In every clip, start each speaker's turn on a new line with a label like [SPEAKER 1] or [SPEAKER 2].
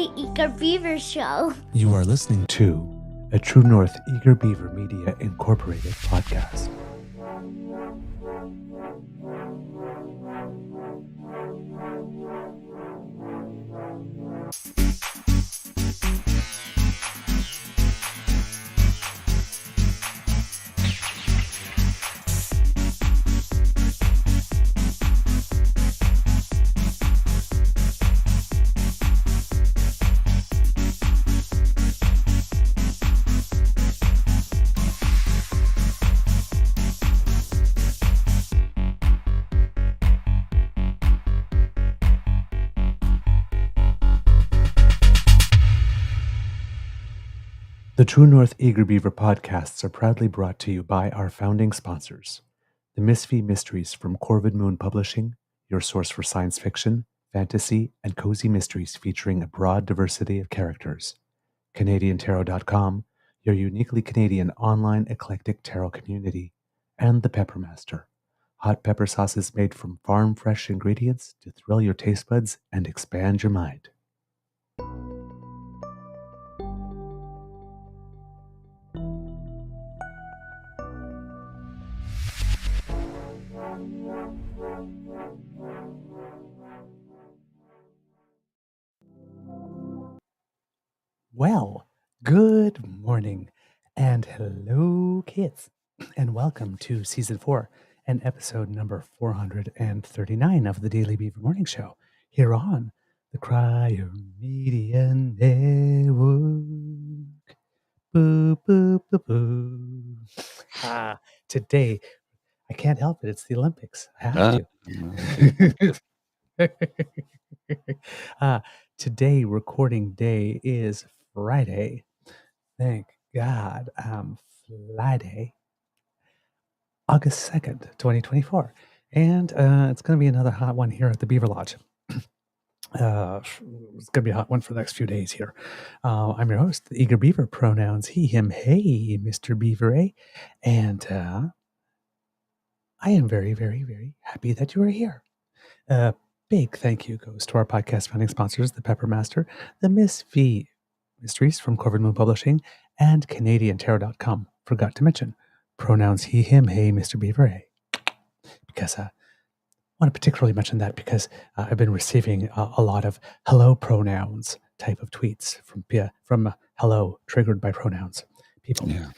[SPEAKER 1] the Eager Beaver Show.
[SPEAKER 2] You are listening to a True North Eager Beaver Media Incorporated podcast. The True North Eager Beaver podcasts are proudly brought to you by our founding sponsors, the Misfit Mysteries from Corvid Moon Publishing, your source for science fiction, fantasy, and cozy mysteries featuring a broad diversity of characters, CanadianTarot.com, your uniquely Canadian online eclectic tarot community, and the Peppermaster, hot pepper sauces made from farm-fresh ingredients to thrill your taste buds and expand your mind. Well, good morning and hello, kids, and welcome to Season 4 and episode number 439 of the Daily Beaver Morning Show here on the Crier Media Network. Boo, boo, boo, boo. Today, I can't help it. It's the Olympics. I have to. Today, recording day is Friday. Thank God. Friday, August 2nd, 2024. And it's going to be another hot one here at the Beaver Lodge. It's going to be a hot one for the next few days here. I'm your host, the Eager Beaver, pronouns he, him, hey, Mr. Beaver, eh? And I am very, very, very happy that you are here. Big thank you goes to our podcast founding sponsors, the Peppermaster, the Misfit Mysteries from Corvid Moon Publishing, and CanadianTarot.com. Forgot to mention pronouns he, him, hey, Mr. Beaver, hey. Because I want to particularly mention that because I've been receiving a lot of hello pronouns type of tweets from hello triggered by pronouns people.
[SPEAKER 3] Yeah.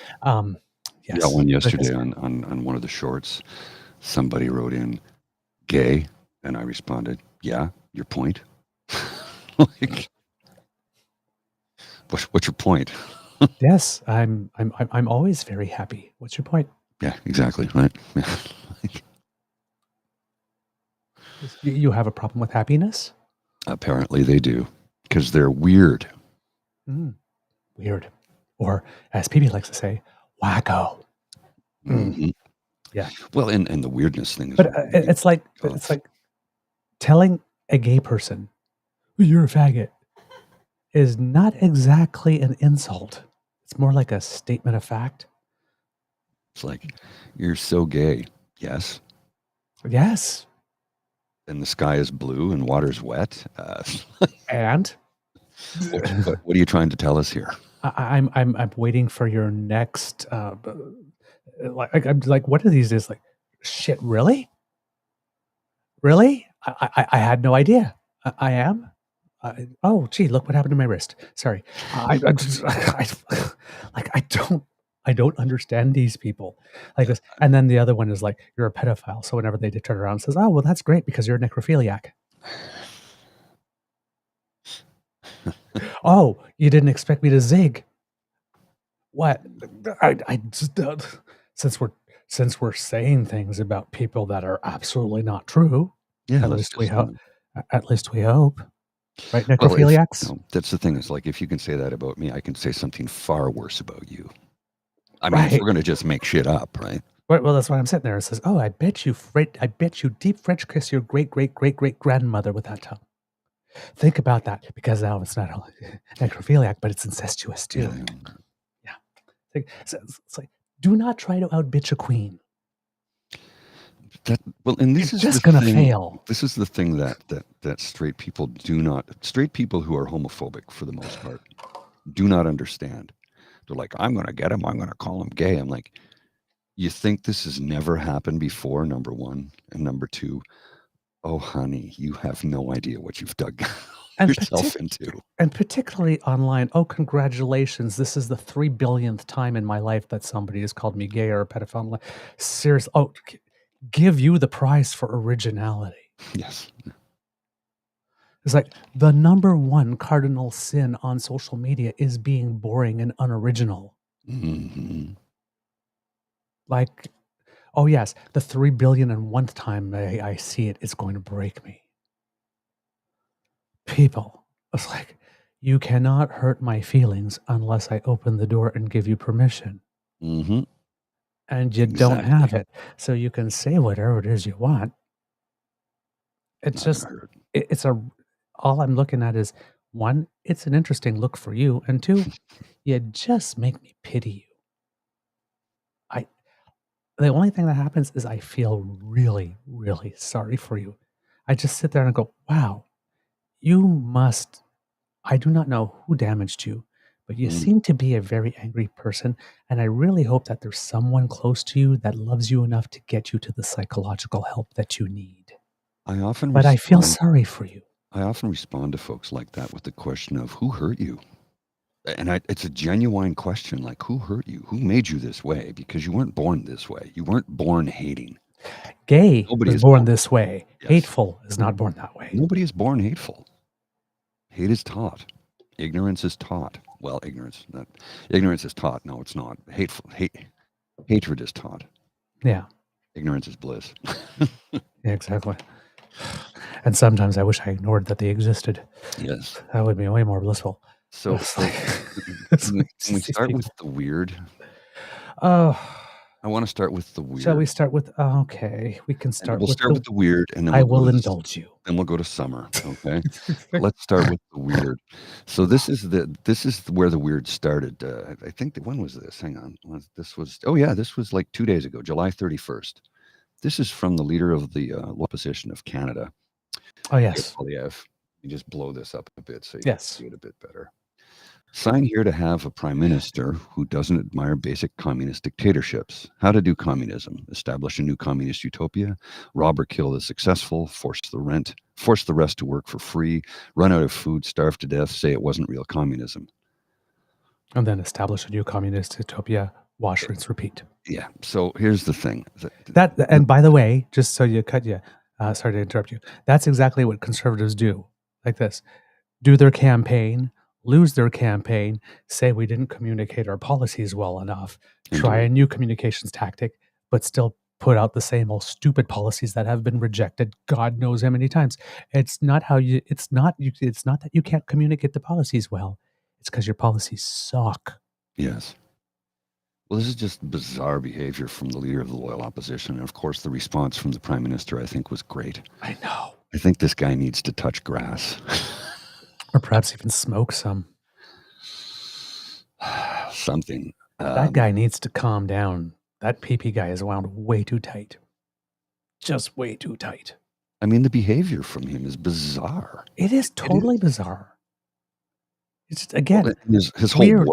[SPEAKER 2] Yes.
[SPEAKER 3] Got one yesterday on one of the shorts. Somebody wrote in gay, and I responded, "Yeah, your point." Like, what's your point?
[SPEAKER 2] Yes, I'm always very happy. What's your point?
[SPEAKER 3] Yeah, exactly. Right. Yeah.
[SPEAKER 2] You have a problem with happiness?
[SPEAKER 3] Apparently they do, because they're weird.
[SPEAKER 2] Weird. Or, as PB likes to say, wacko.
[SPEAKER 3] Mm-hmm.
[SPEAKER 2] Yeah.
[SPEAKER 3] Well, and the weirdness thing is,
[SPEAKER 2] but it's like telling a gay person, "You're a faggot," is not exactly an insult. It's more like a statement of fact.
[SPEAKER 3] It's like, you're so gay. Yes.
[SPEAKER 2] Yes.
[SPEAKER 3] And the sky is blue and water's wet.
[SPEAKER 2] And
[SPEAKER 3] what are you trying to tell us here?
[SPEAKER 2] I'm waiting for your next. I'm like, what are these days? Like, shit, really? Really? I had no idea. I am. Oh, gee, look what happened to my wrist. Sorry. I don't understand these people like this. And then the other one is like, you're a pedophile. So whenever they turn around and says, "Oh, well, that's great because you're a necrophiliac." Oh, you didn't expect me to zig. What? I just, since we're saying things about people that are absolutely not true.
[SPEAKER 3] Yeah.
[SPEAKER 2] At least we hope. Right, necrophiliacs?
[SPEAKER 3] Well, that's the thing. Is like, if you can say that about me, I can say something far worse about you. I mean, if we're going to just make shit up, right?
[SPEAKER 2] Well, that's why I'm sitting there. It says, "Oh, I bet you deep French kiss your great grandmother with that tongue." Think about that, because now it's not only necrophiliac, but it's incestuous too. Yeah. It's like, do not try to outbitch a queen.
[SPEAKER 3] And
[SPEAKER 2] You're
[SPEAKER 3] this is
[SPEAKER 2] just
[SPEAKER 3] the
[SPEAKER 2] going to
[SPEAKER 3] thing.
[SPEAKER 2] fail.
[SPEAKER 3] This is the thing that straight people do not. Straight people who are homophobic, for the most part, do not understand. They're like, I'm going to get him. I'm going to call him gay. I'm like, you think this has never happened before? Number one, and number two, oh honey, you have no idea what you've dug
[SPEAKER 2] And,
[SPEAKER 3] yourself into.
[SPEAKER 2] and particularly online, oh, congratulations. This is the 3 billionth time in my life that somebody has called me gay or a pedophile. Seriously. Oh, give you the prize for originality.
[SPEAKER 3] Yes.
[SPEAKER 2] It's like the number one cardinal sin on social media is being boring and unoriginal.
[SPEAKER 3] Mm-hmm.
[SPEAKER 2] Like, oh yes, the 3 billion and 1th time I see it, it's going to break me. People, it's like, you cannot hurt my feelings unless I open the door and give you permission.
[SPEAKER 3] Mm-hmm.
[SPEAKER 2] And you don't have it. So you can say whatever it is you want. It's just, all I'm looking at is, one, it's an interesting look for you. And two, you just make me pity you. The only thing that happens is I feel really, really sorry for you. I just sit there and go, wow, I do not know who damaged you, but you seem to be a very angry person. And I really hope that there's someone close to you that loves you enough to get you to the psychological help that you need. But I feel sorry for you.
[SPEAKER 3] I often respond to folks like that with the question of who hurt you? And it's a genuine question, like, who hurt you? Who made you this way? Because you weren't born this way. You weren't born hating.
[SPEAKER 2] Gay was born this way. Yes. Hateful is not born that way.
[SPEAKER 3] Nobody is born hateful. Hate is taught. Ignorance is taught. Well, ignorance is taught. No, it's not. Hatred is taught.
[SPEAKER 2] Yeah.
[SPEAKER 3] Ignorance is bliss.
[SPEAKER 2] Yeah, exactly. And sometimes I wish I ignored that they existed.
[SPEAKER 3] Yes.
[SPEAKER 2] That would be way more blissful.
[SPEAKER 3] So can we start with the weird?
[SPEAKER 2] Oh,
[SPEAKER 3] I want to start with the weird.
[SPEAKER 2] Shall we start with? Okay, we can start.
[SPEAKER 3] We'll start with the weird, and then
[SPEAKER 2] I will indulge you.
[SPEAKER 3] Then we'll go to summer. Okay, let's start with the weird. So this is where the weird started. I think when was this? Hang on, this was like 2 days ago, July 31st. This is from the leader of the opposition of Canada.
[SPEAKER 2] Oh yes,
[SPEAKER 3] Pierre Poilievre. You just blow this up a bit so you can see it a bit better. Sign here to have a prime minister who doesn't admire basic communist dictatorships. How to do communism. Establish a new communist utopia. Rob or kill the successful. Force the rest to work for free. Run out of food. Starve to death. Say it wasn't real communism.
[SPEAKER 2] And then establish a new communist utopia. Wash, rinse, repeat.
[SPEAKER 3] Yeah. So here's the thing.
[SPEAKER 2] And by the way, just so sorry to interrupt you. That's exactly what conservatives do. Like this. Do their campaign. Lose their campaign, say we didn't communicate our policies well enough, try a new communications tactic, but still put out the same old stupid policies that have been rejected God knows how many times. It's not that you can't communicate the policies well. It's because your policies suck.
[SPEAKER 3] Yes. Well, this is just bizarre behavior from the leader of the loyal opposition. And of course, the response from the prime minister, I think, was great.
[SPEAKER 2] I know.
[SPEAKER 3] I think this guy needs to touch grass.
[SPEAKER 2] Or perhaps even smoke some.
[SPEAKER 3] Something.
[SPEAKER 2] That guy needs to calm down. That PP guy is wound way too tight. Just way too tight.
[SPEAKER 3] I mean, the behavior from him is bizarre.
[SPEAKER 2] It is totally bizarre. It's just, again,
[SPEAKER 3] his whole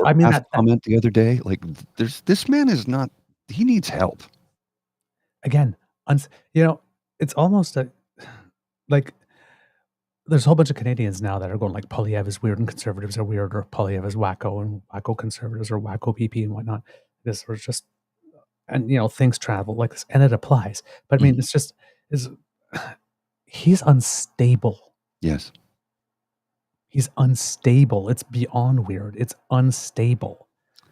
[SPEAKER 3] comment the other day, like, this man is not, he needs help.
[SPEAKER 2] Again, it's almost like, there's a whole bunch of Canadians now that are going like Poilievre is weird and conservatives are weird, or Poilievre is wacko and wacko conservatives or wacko PP and whatnot. This was just, and things travel like this, and it applies. But I mean, he's unstable.
[SPEAKER 3] Yes,
[SPEAKER 2] he's unstable. It's beyond weird. It's unstable.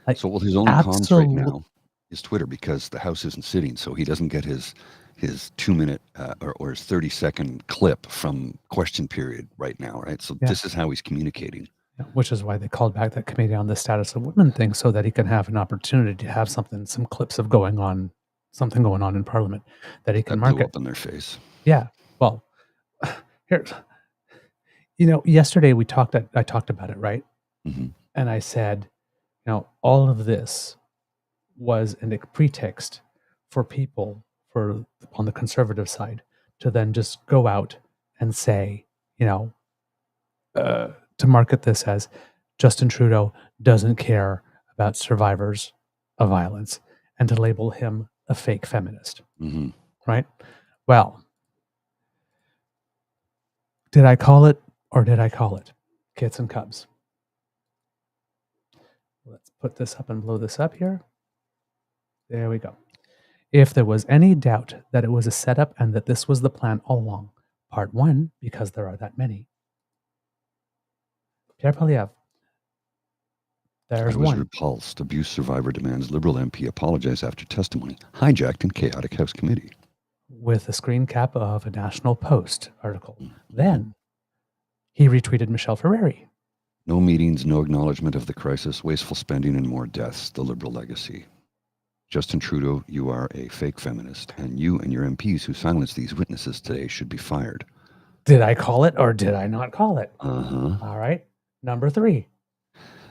[SPEAKER 3] His only comms right now is Twitter, because the House isn't sitting, so he doesn't get his 2-minute or his 30-second clip from question period right now, right? So this is how he's communicating.
[SPEAKER 2] Yeah, which is why they called back that committee on the status of women thing, so that he can have an opportunity to have some clips of something going on in Parliament that he can market.
[SPEAKER 3] Up in their face.
[SPEAKER 2] Yeah. Well, here's, yesterday I talked about it, right?
[SPEAKER 3] Mm-hmm.
[SPEAKER 2] And I said, all of this was a pretext for people on the conservative side to then just go out and say, to market this as Justin Trudeau doesn't care about survivors of violence and to label him a fake feminist.
[SPEAKER 3] Mm-hmm.
[SPEAKER 2] Right? Well, did I call it or did I call it? Kits and Cubs. Let's put this up and blow this up here. There we go. If there was any doubt that it was a setup and that this was the plan all along, part one, because there are that many. Pierre Poilievre. There's
[SPEAKER 3] I was
[SPEAKER 2] one.
[SPEAKER 3] repulsed. Abuse survivor demands Liberal MP apologize after testimony. Hijacked in chaotic House committee.
[SPEAKER 2] With a screen cap of a National Post article. Then he retweeted Michelle Ferreri.
[SPEAKER 3] No meetings, no acknowledgement of the crisis, wasteful spending and more deaths, the Liberal legacy. Justin Trudeau, you are a fake feminist, and you and your MPs who silenced these witnesses today should be fired.
[SPEAKER 2] Did I call it or did I not call it?
[SPEAKER 3] Uh-huh.
[SPEAKER 2] All right. Number 3.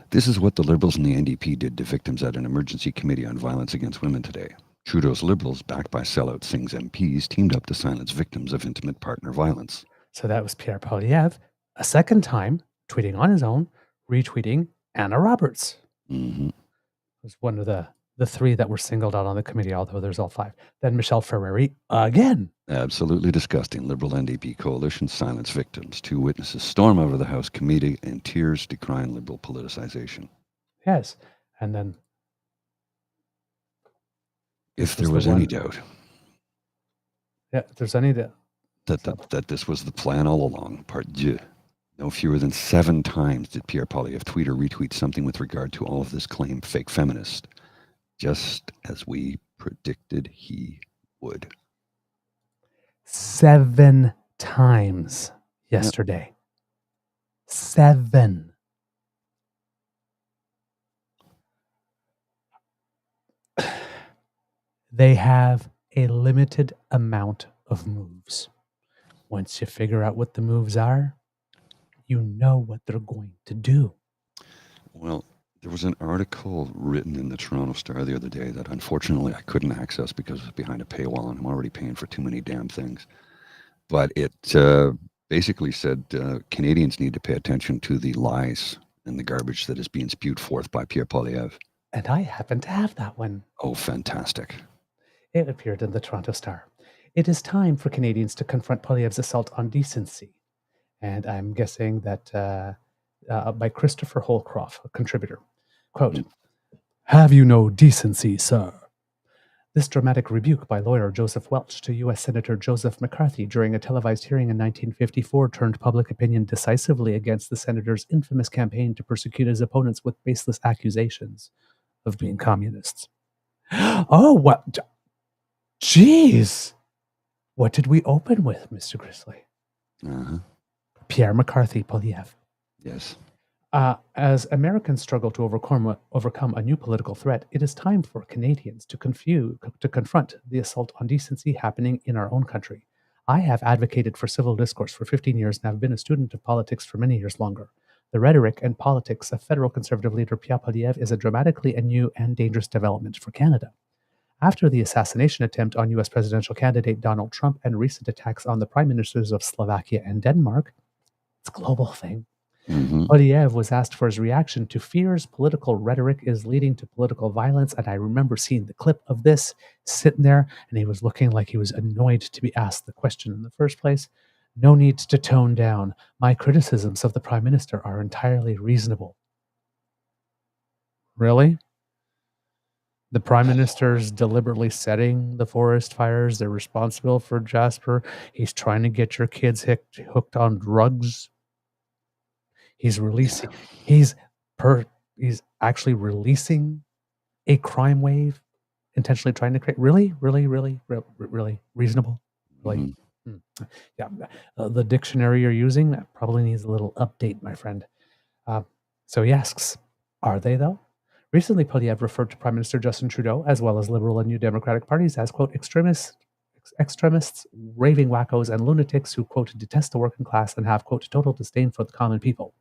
[SPEAKER 3] This is what the Liberals and the NDP did to victims at an emergency committee on violence against women today. Trudeau's Liberals, backed by sellout Singh's MPs, teamed up to silence victims of intimate partner violence.
[SPEAKER 2] So that was Pierre Poilievre, a second time, tweeting on his own, retweeting Anna Roberts.
[SPEAKER 3] Mm-hmm.
[SPEAKER 2] It was one of the 3 that were singled out on the committee, although there's all 5. Then Michelle Ferreri again.
[SPEAKER 3] Absolutely disgusting. Liberal NDP coalition silence victims. 2 witnesses storm over the House committee in tears decrying Liberal politicization.
[SPEAKER 2] Yes. And then...
[SPEAKER 3] If there was any doubt.
[SPEAKER 2] Yeah, if there's any doubt.
[SPEAKER 3] That this was the plan all along, part 2. No fewer than 7 times did Pierre Poilievre tweet or retweet something with regard to all of this claimed fake feminist. Just as we predicted he would.
[SPEAKER 2] 7 times yesterday. Yep. 7. They have a limited amount of moves. Once you figure out what the moves are, you know what they're going to do.
[SPEAKER 3] Well, there was an article written in the Toronto Star the other day that unfortunately I couldn't access because it was behind a paywall and I'm already paying for too many damn things. But it basically said Canadians need to pay attention to the lies and the garbage that is being spewed forth by Pierre Poilievre.
[SPEAKER 2] And I happen to have that one.
[SPEAKER 3] Oh, fantastic.
[SPEAKER 2] It appeared in the Toronto Star. It is time for Canadians to confront Poilievre's assault on decency. And I'm guessing that by Christopher Holcroft, a contributor. Quote, "Have you no decency, sir?" This dramatic rebuke by lawyer Joseph Welch to U.S. Senator Joseph McCarthy during a televised hearing in 1954 turned public opinion decisively against the senator's infamous campaign to persecute his opponents with baseless accusations of being communists. Oh, what? Jeez! What did we open with, Mr. Grizzly?
[SPEAKER 3] Uh-huh.
[SPEAKER 2] Pierre McCarthy Poilievre.
[SPEAKER 3] Yes.
[SPEAKER 2] As Americans struggle to overcome a new political threat, it is time for Canadians to confront the assault on decency happening in our own country. I have advocated for civil discourse for 15 years and have been a student of politics for many years longer. The rhetoric and politics of federal Conservative leader Pierre Poilievre is a dramatically new and dangerous development for Canada. After the assassination attempt on U.S. presidential candidate Donald Trump and recent attacks on the prime ministers of Slovakia and Denmark, it's a global thing.
[SPEAKER 3] Mm-hmm.
[SPEAKER 2] Poilievre was asked for his reaction to fears political rhetoric is leading to political violence, and I remember seeing the clip of this sitting there, and he was looking like he was annoyed to be asked the question in the first place. No need to tone down. My criticisms of the Prime Minister are entirely reasonable. Really? The Prime Minister's deliberately setting the forest fires. They're responsible for Jasper. He's trying to get your kids hooked on drugs. He's actually releasing a crime wave, intentionally trying to create. Really reasonable. Really, yeah. The dictionary you're using probably needs a little update, my friend. So he asks, are they though? Recently, Poilievre referred to Prime Minister Justin Trudeau, as well as Liberal and New Democratic parties, as, quote, extremists, raving wackos, and lunatics who, quote, detest the working class and have, quote, total disdain for the common people.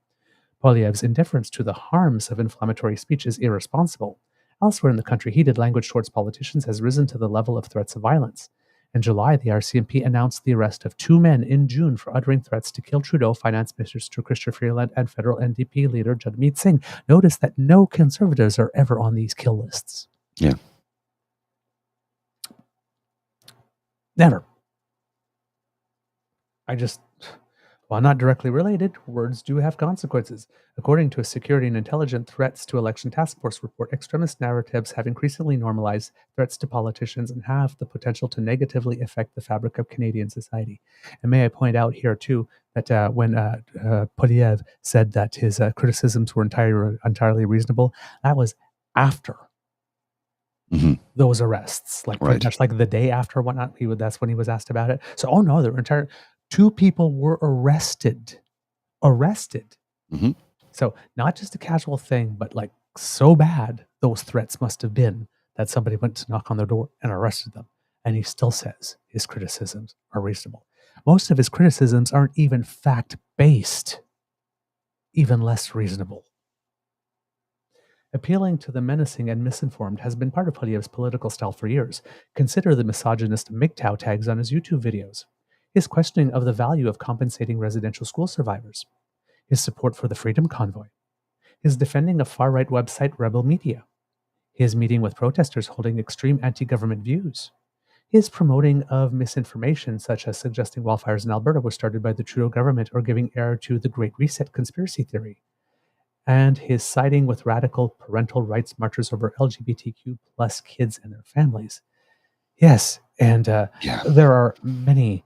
[SPEAKER 2] Poilievre's indifference to the harms of inflammatory speech is irresponsible. Elsewhere in the country, heated language towards politicians has risen to the level of threats of violence. In July, the RCMP announced the arrest of 2 men in June for uttering threats to kill Trudeau, Finance Minister Chrystia Freeland, and federal NDP leader Jagmeet Singh. Notice that no Conservatives are ever on these kill lists.
[SPEAKER 3] Yeah.
[SPEAKER 2] Never. While not directly related, words do have consequences. According to a Security and Intelligence Threats to Election Task Force report, extremist narratives have increasingly normalized threats to politicians and have the potential to negatively affect the fabric of Canadian society. And may I point out here, too, that when Poilievre said that his criticisms were entirely reasonable, that was after those arrests. Like, pretty much like the day after whatnot, that's when he was asked about it. So, oh no, there were 2 people were arrested. So not just a casual thing, but like so bad those threats must have been that somebody went to knock on their door and arrested them. And he still says his criticisms are reasonable. Most of his criticisms aren't even fact-based, even less reasonable. Appealing to the menacing and misinformed has been part of Poilievre's political style for years. Consider the misogynist MGTOW tags on his YouTube videos. His questioning of the value of compensating residential school survivors, his support for the Freedom Convoy, his defending of far-right website Rebel Media, his meeting with protesters holding extreme anti-government views, his promoting of misinformation such as suggesting wildfires in Alberta were started by the Trudeau government or giving air to the Great Reset conspiracy theory, and his siding with radical parental rights marchers over LGBTQ plus kids and their families. Yes, and there are many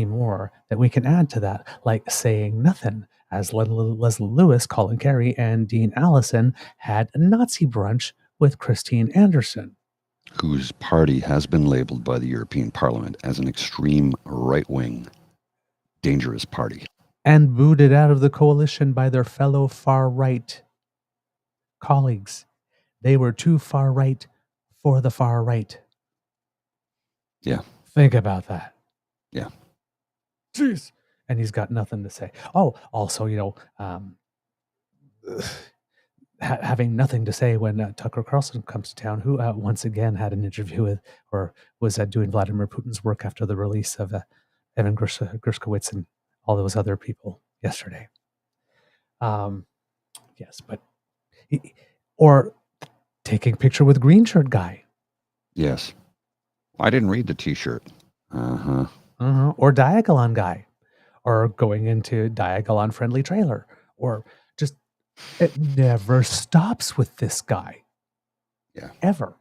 [SPEAKER 2] more that we can add to that, like saying nothing, as Leslie Lewis, Colin Carey, and Dean Allison had a Nazi brunch with Christine Anderson,
[SPEAKER 3] whose party has been labeled by the European Parliament as an extreme right-wing, dangerous party.
[SPEAKER 2] And booted out of the coalition by their fellow far-right colleagues. They were too far-right for the far-right.
[SPEAKER 3] Yeah.
[SPEAKER 2] Think about that.
[SPEAKER 3] Yeah.
[SPEAKER 2] Jeez. And he's got nothing to say. Oh, also, having nothing to say when Tucker Carlson comes to town, who once again had an interview with, or was doing Vladimir Putin's work after the release of Evan Gershkovich and all those other people yesterday. Yes, but or taking picture with green shirt guy.
[SPEAKER 3] Yes. I didn't read the T-shirt.
[SPEAKER 2] Or Diagolon guy, or going into Diagolon friendly trailer, or just it never stops with this guy.
[SPEAKER 3] Yeah.
[SPEAKER 2] Ever.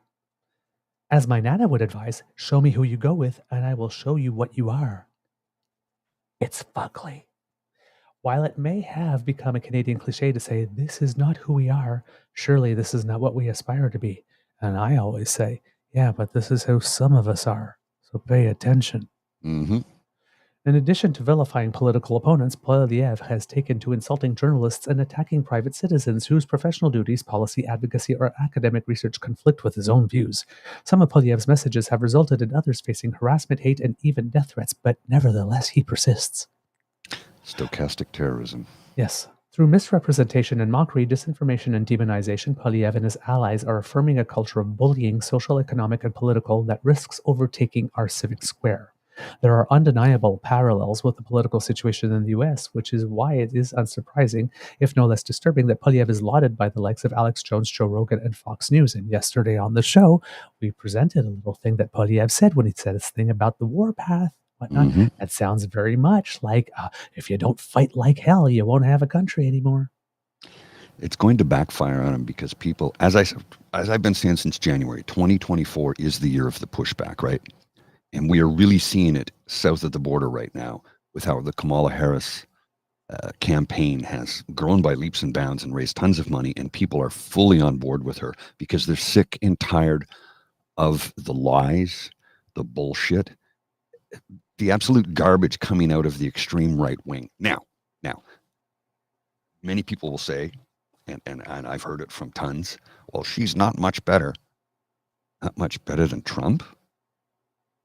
[SPEAKER 2] As my Nana would advise, show me who you go with, and I will show you what you are. It's fugly. While it may have become a Canadian cliche to say, this is not who we are, surely this is not what we aspire to be. And I always say, yeah, but this is who some of us are. So pay attention.
[SPEAKER 3] Mm-hmm.
[SPEAKER 2] In addition to vilifying political opponents, Poilievre has taken to insulting journalists and attacking private citizens whose professional duties, policy advocacy, or academic research conflict with his own views. Some of Poilievre's messages have resulted in others facing harassment, hate, and even death threats, but nevertheless, he persists.
[SPEAKER 3] Stochastic terrorism.
[SPEAKER 2] Yes. Through misrepresentation and mockery, disinformation, and demonization, Poilievre and his allies are affirming a culture of bullying, social, economic, and political that risks overtaking our civic square. There are undeniable parallels with the political situation in the U.S., which is why it is unsurprising, if no less disturbing, that Poilievre is lauded by the likes of Alex Jones, Joe Rogan, and Fox News. And yesterday on the show, we presented a little thing that Poilievre said when he said his thing about the warpath. Whatnot. Mm-hmm. That sounds very much like if you don't fight like hell, you won't have a country anymore.
[SPEAKER 3] It's going to backfire on him because people, as I've been saying since January, 2024 is the year of the pushback, right? And we are really seeing it south of the border right now with how the Kamala Harris campaign has grown by leaps and bounds and raised tons of money, and people are fully on board with her because they're sick and tired of the lies, the bullshit, the absolute garbage coming out of the extreme right wing. Now, many people will say, and I've heard it from tons, well, she's not much better. Not much better than Trump?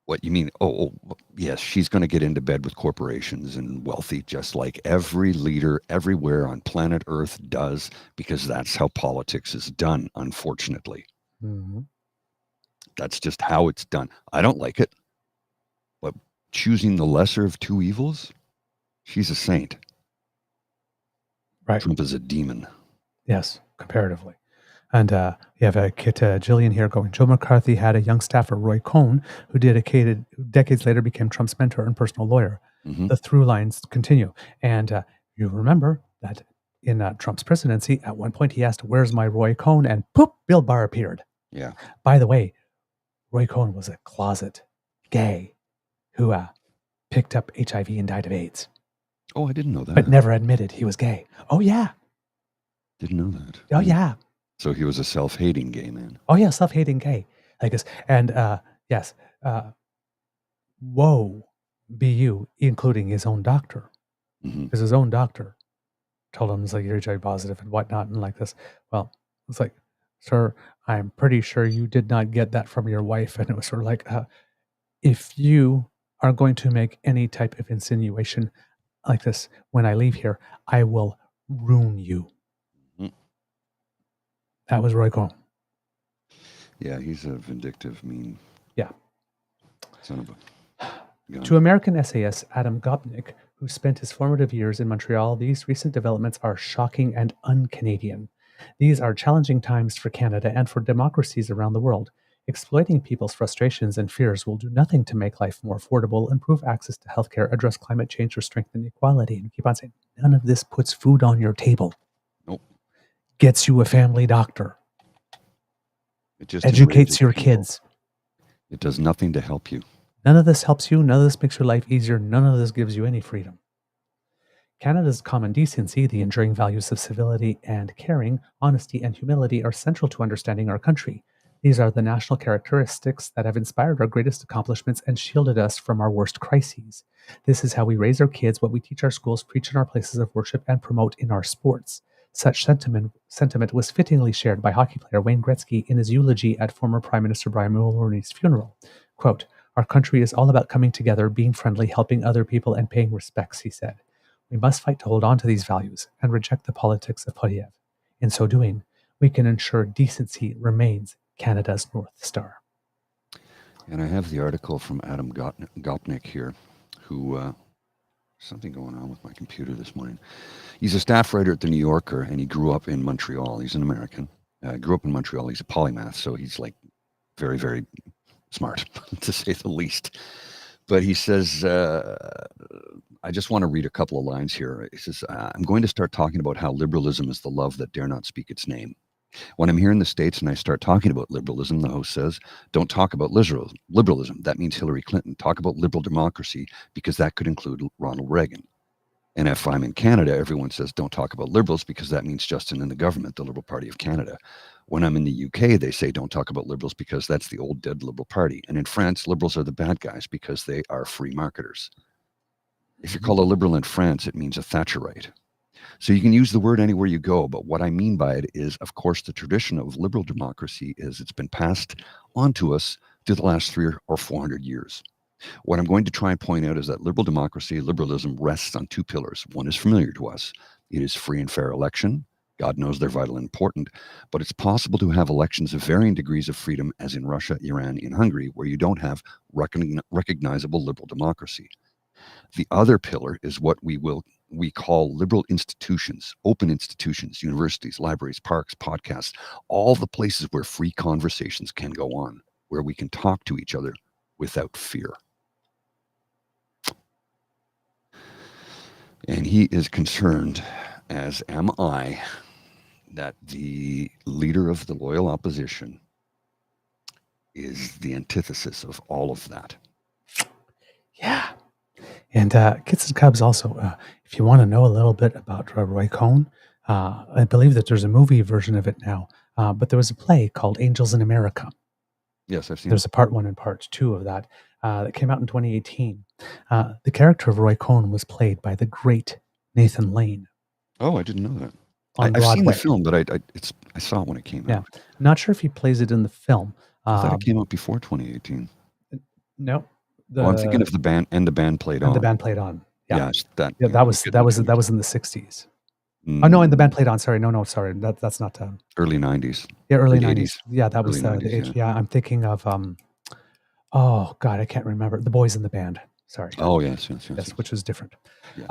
[SPEAKER 3] What you mean? Oh, yes, she's going to get into bed with corporations and wealthy, just like every leader everywhere on planet Earth does, because that's how politics is done, unfortunately.
[SPEAKER 2] Mm-hmm.
[SPEAKER 3] That's just how it's done. I don't like it. But choosing the lesser of two evils, she's a saint.
[SPEAKER 2] Right.
[SPEAKER 3] Trump is a demon.
[SPEAKER 2] Yes, comparatively. And you have a kid, Jillian here going, Joe McCarthy had a young staffer, Roy Cohn, who decades later became Trump's mentor and personal lawyer.
[SPEAKER 3] Mm-hmm.
[SPEAKER 2] The through lines continue. And you remember that in Trump's presidency, at one point he asked, where's my Roy Cohn? And poop, Bill Barr appeared.
[SPEAKER 3] Yeah.
[SPEAKER 2] By the way, Roy Cohn was a closet gay who picked up HIV and died of AIDS.
[SPEAKER 3] Oh, I didn't know that.
[SPEAKER 2] But never admitted he was gay. Oh, yeah.
[SPEAKER 3] Didn't know that.
[SPEAKER 2] Oh, yeah.
[SPEAKER 3] So he was a self-hating gay man.
[SPEAKER 2] Oh, yeah, self-hating gay. I guess. And yes, woe be you, including his own doctor. Because his own doctor told him, it's like, you're HIV positive and whatnot and like this. Well, it's like, sir, I'm pretty sure you did not get that from your wife. And it was sort of like, if you are going to make any type of insinuation like this when I leave here, I will ruin you. That was Roy Cohn.
[SPEAKER 3] Yeah, he's a vindictive, mean.
[SPEAKER 2] Yeah.
[SPEAKER 3] Son of a gun.
[SPEAKER 2] To American essayist Adam Gopnik, who spent his formative years in Montreal, these recent developments are shocking and un-Canadian. These are challenging times for Canada and for democracies around the world. Exploiting people's frustrations and fears will do nothing to make life more affordable, improve access to healthcare, address climate change, or strengthen equality. And keep on saying, none of this puts food on your table.
[SPEAKER 3] Nope.
[SPEAKER 2] Gets you a family doctor.
[SPEAKER 3] It just
[SPEAKER 2] educates your kids.
[SPEAKER 3] It does nothing to help you.
[SPEAKER 2] None of this helps you. None of this makes your life easier. None of this gives you any freedom. Canada's common decency, the enduring values of civility and caring, honesty and humility are central to understanding our country. These are the national characteristics that have inspired our greatest accomplishments and shielded us from our worst crises. This is how we raise our kids, what we teach our schools, preach in our places of worship, and promote in our sports. Such sentiment was fittingly shared by hockey player Wayne Gretzky in his eulogy at former Prime Minister Brian Mulroney's funeral. Quote, our country is all about coming together, being friendly, helping other people, and paying respects, he said. We must fight to hold on to these values and reject the politics of Poilievre. In so doing, we can ensure decency remains Canada's North Star.
[SPEAKER 3] And I have the article from Adam Gopnik here, who... something going on with my computer this morning. He's a staff writer at The New Yorker, and he grew up in Montreal. He's an American. Grew up in Montreal. He's a polymath, so he's like very, very smart, to say the least. But he says, I just want to read a couple of lines here. He says, I'm going to start talking about how liberalism is the love that dare not speak its name. When I'm here in the States and I start talking about liberalism, the host says, don't talk about liberalism. That means Hillary Clinton. Talk about liberal democracy, because that could include Ronald Reagan. And if I'm in Canada, everyone says, don't talk about liberals, because that means Justin and the government, the Liberal Party of Canada. When I'm in the UK, they say, don't talk about liberals, because that's the old dead Liberal Party. And in France, liberals are the bad guys because they are free marketers. If you're called a liberal in France, it means a Thatcherite. So you can use the word anywhere you go, but what I mean by it is, of course, the tradition of liberal democracy is it's been passed on to us through the last 300 or 400 years. What I'm going to try and point out is that liberal democracy, liberalism, rests on two pillars. One is familiar to us. It is free and fair election. God knows they're vital and important, but it's possible to have elections of varying degrees of freedom, as in Russia, Iran, and Hungary, where you don't have recognizable liberal democracy. The other pillar is what we call liberal institutions, open institutions, universities, libraries, parks, podcasts, all the places where free conversations can go on, where we can talk to each other without fear. And he is concerned, as am I, that the leader of the loyal opposition is the antithesis of all of that.
[SPEAKER 2] Yeah. And Kids and Cubs also, if you want to know a little bit about Roy Cohn, I believe that there's a movie version of it now, but there was a play called Angels in America.
[SPEAKER 3] Yes, I've seen
[SPEAKER 2] There's a part 1 and part 2 of that that came out in 2018. The character of Roy Cohn was played by the great Nathan Lane.
[SPEAKER 3] Oh, I didn't know that.
[SPEAKER 2] I've
[SPEAKER 3] seen the film, but I saw it when it came out.
[SPEAKER 2] I'm not sure if he plays it in the film.
[SPEAKER 3] I thought it came out before 2018.
[SPEAKER 2] No.
[SPEAKER 3] I'm thinking of the band, and the band played on.
[SPEAKER 2] And the band played on. Yeah.
[SPEAKER 3] Yes,
[SPEAKER 2] that was in the 60s. Oh no, and the band played on. Sorry, sorry. That's not
[SPEAKER 3] early 90s.
[SPEAKER 2] Yeah, early
[SPEAKER 3] late
[SPEAKER 2] 90s.
[SPEAKER 3] 80s.
[SPEAKER 2] Yeah, that was
[SPEAKER 3] Early
[SPEAKER 2] the
[SPEAKER 3] 90s,
[SPEAKER 2] age.
[SPEAKER 3] yeah.
[SPEAKER 2] Yeah, I'm thinking of oh God, I can't remember. The Boys in the Band. Sorry.
[SPEAKER 3] Oh yes,
[SPEAKER 2] Which was different.
[SPEAKER 3] Yes.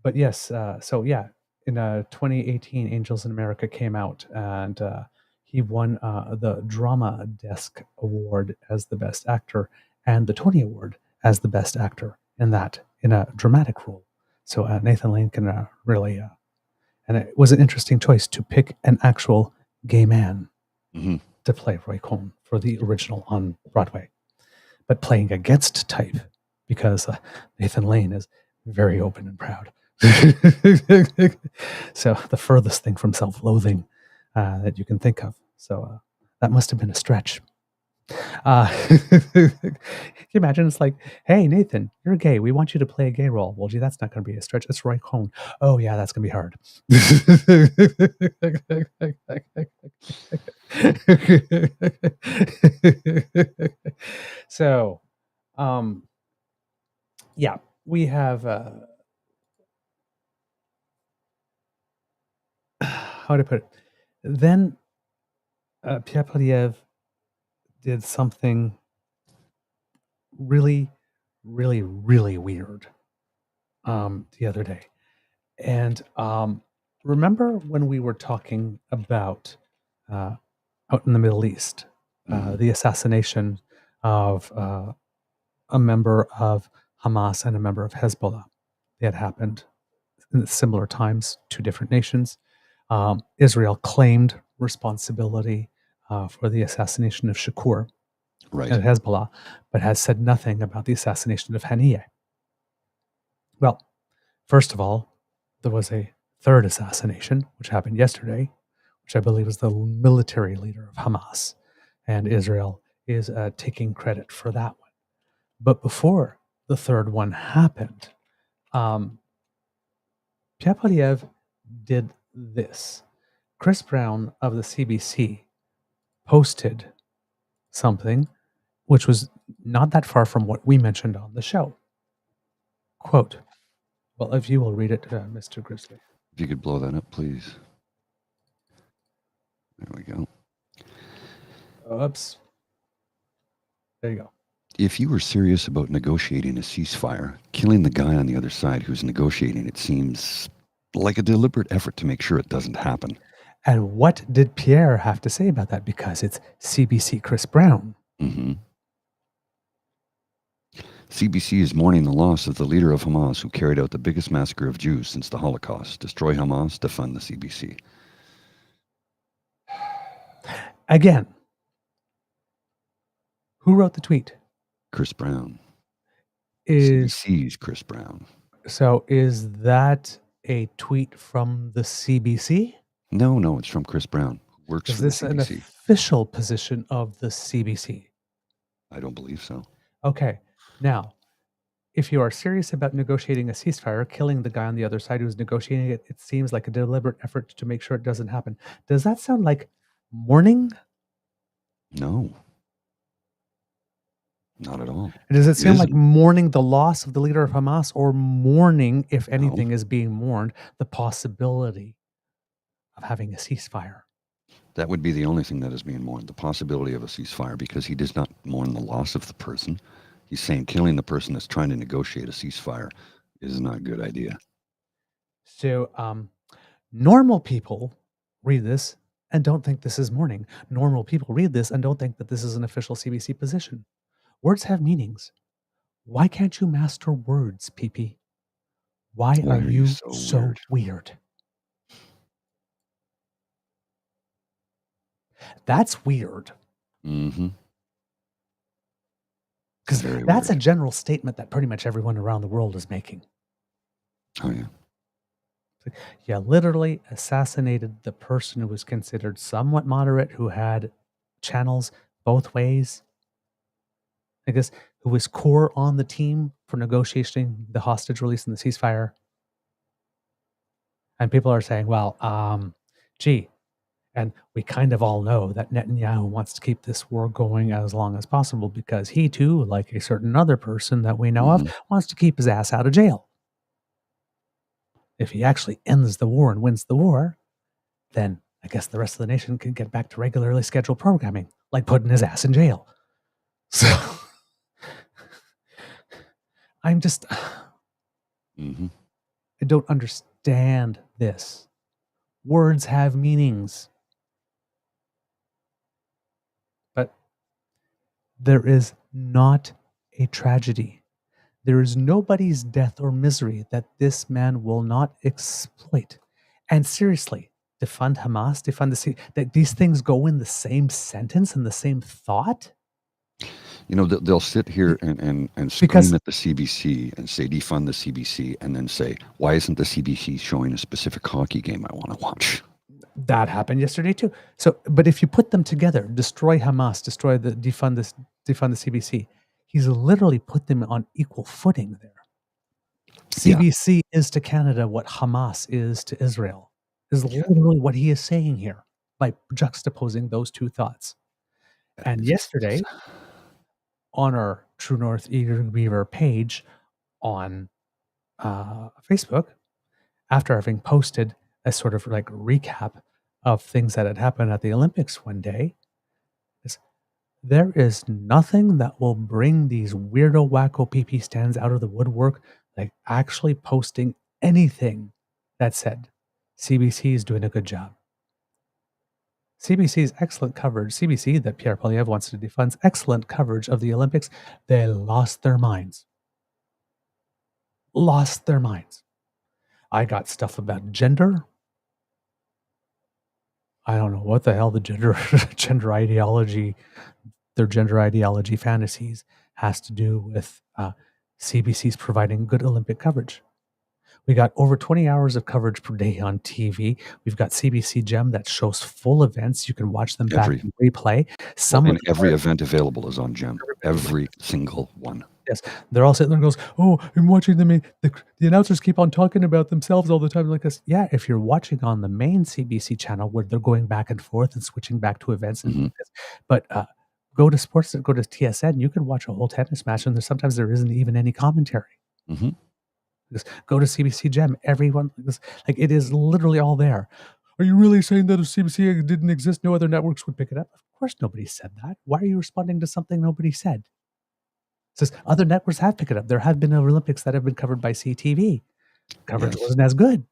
[SPEAKER 2] But yes, so yeah, in 2018, Angels in America came out, and he won the Drama Desk Award as the Best Actor and the Tony Award as the Best Actor in a dramatic role. So Nathan Lane can really, and it was an interesting choice to pick an actual gay man to play Roy Cohn for the original on Broadway, but playing against type because Nathan Lane is very open and proud. So the furthest thing from self-loathing that you can think of. So that must have been a stretch. Can you imagine? It's like, hey, Nathan, you're gay. We want you to play a gay role. Well, gee, that's not going to be a stretch. It's Roy Cohn. Oh, yeah, that's going to be hard. So, yeah, we have how to put it. Then Pierre Poilievre did something really, really, really weird the other day. And remember when we were talking about out in the Middle East, the assassination of a member of Hamas and a member of Hezbollah? They had happened in similar times, two different nations. Israel claimed responsibility for the assassination of Shakur at Hezbollah, but has said nothing about the assassination of Haniyeh. Well, first of all, there was a third assassination, which happened yesterday, which I believe was the military leader of Hamas, and Israel is taking credit for that one. But before the third one happened, Pierre Poilievre did this. Chris Brown of the CBC posted something which was not that far from what we mentioned on the show. Quote, well, if you will read it, Mr. Grizzly.
[SPEAKER 3] If you could blow that up, please. There we go.
[SPEAKER 2] Oops. There you go.
[SPEAKER 3] If you were serious about negotiating a ceasefire, killing the guy on the other side who's negotiating it seems like a deliberate effort to make sure it doesn't happen.
[SPEAKER 2] And what did Pierre have to say about that? Because it's CBC Chris Brown.
[SPEAKER 3] CBC is mourning the loss of the leader of Hamas who carried out the biggest massacre of Jews since the Holocaust. Destroy Hamas, defund the CBC.
[SPEAKER 2] Again, who wrote the tweet?
[SPEAKER 3] Chris Brown. CBC's Chris Brown.
[SPEAKER 2] So is that a tweet from the CBC?
[SPEAKER 3] No, it's from Chris Brown. Who works
[SPEAKER 2] is
[SPEAKER 3] for the CBC.
[SPEAKER 2] Is this an official position of the CBC?
[SPEAKER 3] I don't believe so.
[SPEAKER 2] Okay. Now, if you are serious about negotiating a ceasefire, killing the guy on the other side who's negotiating it, it seems like a deliberate effort to make sure it doesn't happen. Does that sound like mourning?
[SPEAKER 3] No. Not at all.
[SPEAKER 2] Does it sound like mourning the loss of the leader of Hamas, or mourning, if anything is being mourned, the possibility of having a ceasefire?
[SPEAKER 3] That would be the only thing that is being mourned, the possibility of a ceasefire, because he does not mourn the loss of the person. He's saying killing the person that's trying to negotiate a ceasefire is not a good idea.
[SPEAKER 2] So normal people read this and don't think this is mourning. Normal people read this and don't think that this is an official CBC position. Words have meanings. Why can't you master words, PP? Why are you so weird? That's weird. Because that's a general statement that pretty much everyone around the world is making.
[SPEAKER 3] Oh, yeah.
[SPEAKER 2] You literally assassinated the person who was considered somewhat moderate, who had channels both ways. I guess, who was core on the team for negotiating the hostage release and the ceasefire. And people are saying, well, gee, and we kind of all know that Netanyahu wants to keep this war going as long as possible because he too, like a certain other person that we know of, wants to keep his ass out of jail. If he actually ends the war and wins the war, then I guess the rest of the nation can get back to regularly scheduled programming, like putting his ass in jail. So I'm just,
[SPEAKER 3] Mm-hmm.
[SPEAKER 2] I don't understand this. Words have meanings. But there is not a tragedy. There is nobody's death or misery that this man will not exploit. And seriously, defund Hamas, defund that these things go in the same sentence and the same thought?
[SPEAKER 3] You know, they'll sit here and scream at the CBC and say, defund the CBC, and then say, why isn't the CBC showing a specific hockey game I want to watch?
[SPEAKER 2] That happened yesterday too. So, but if you put them together, destroy Hamas, defund the CBC, he's literally put them on equal footing there. CBC is to Canada what Hamas is to Israel, is literally what he is saying here by juxtaposing those two thoughts. And yesterday, on our True North Beaver page on Facebook, after having posted a sort of like recap of things that had happened at the Olympics one day, there is nothing that will bring these weirdo wacko PP stands out of the woodwork like actually posting anything that said CBC is doing a good job. CBC's excellent coverage, CBC that Pierre Poilievre wants to defund, excellent coverage of the Olympics, they lost their minds. Lost their minds. I got stuff about gender. I don't know what the hell the gender ideology, their gender ideology fantasies has to do with CBC's providing good Olympic coverage. We got over 20 hours of coverage per day on TV. We've got CBC Gem that shows full events. You can watch them back in replay.
[SPEAKER 3] Every event available is on Gem. Every single one.
[SPEAKER 2] Yes. They're all sitting there and goes, oh, I'm watching them. The announcers keep on talking about themselves all the time like this. Yeah, if you're watching on the main CBC channel where they're going back and forth and switching back to events.
[SPEAKER 3] Mm-hmm.
[SPEAKER 2] But go to sports, go to TSN, you can watch a whole tennis match and sometimes there isn't even any commentary.
[SPEAKER 3] Mm-hmm.
[SPEAKER 2] Go to CBC Gem. Everyone, like it is literally all there. Are you really saying that if CBC didn't exist, no other networks would pick it up? Of course nobody said that. Why are you responding to something nobody said? It says other networks have picked it up. There have been Olympics that have been covered by CTV. Coverage wasn't as good.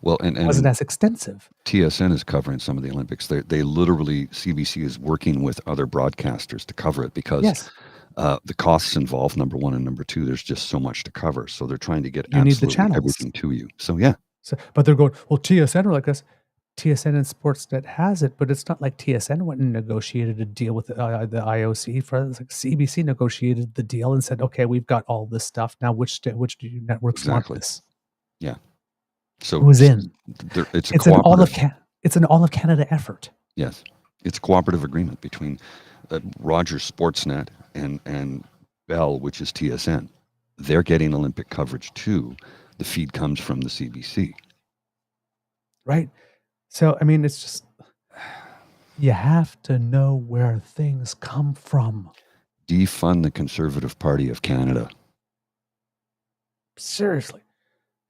[SPEAKER 3] Well, and
[SPEAKER 2] wasn't as extensive.
[SPEAKER 3] TSN is covering some of the Olympics. They literally, CBC is working with other broadcasters to cover it because the costs involved, number one, and number two, there's just so much to cover. So they're trying to get absolutely everything to you. So yeah.
[SPEAKER 2] But they're going, well, TSN are like us. TSN and Sportsnet has it, but it's not like TSN went and negotiated a deal with the IOC. It's like CBC negotiated the deal and said, okay, we've got all this stuff. Now, which do you networks want this?
[SPEAKER 3] Yeah. So
[SPEAKER 2] who's in?
[SPEAKER 3] It's
[SPEAKER 2] an all of Canada effort.
[SPEAKER 3] Yes. It's a cooperative agreement between Rogers Sportsnet and Bell, which is TSN. They're getting Olympic coverage too. The feed comes from the CBC.
[SPEAKER 2] Right. So, I mean, it's just, you have to know where things come from.
[SPEAKER 3] Defund the Conservative Party of Canada.
[SPEAKER 2] Seriously.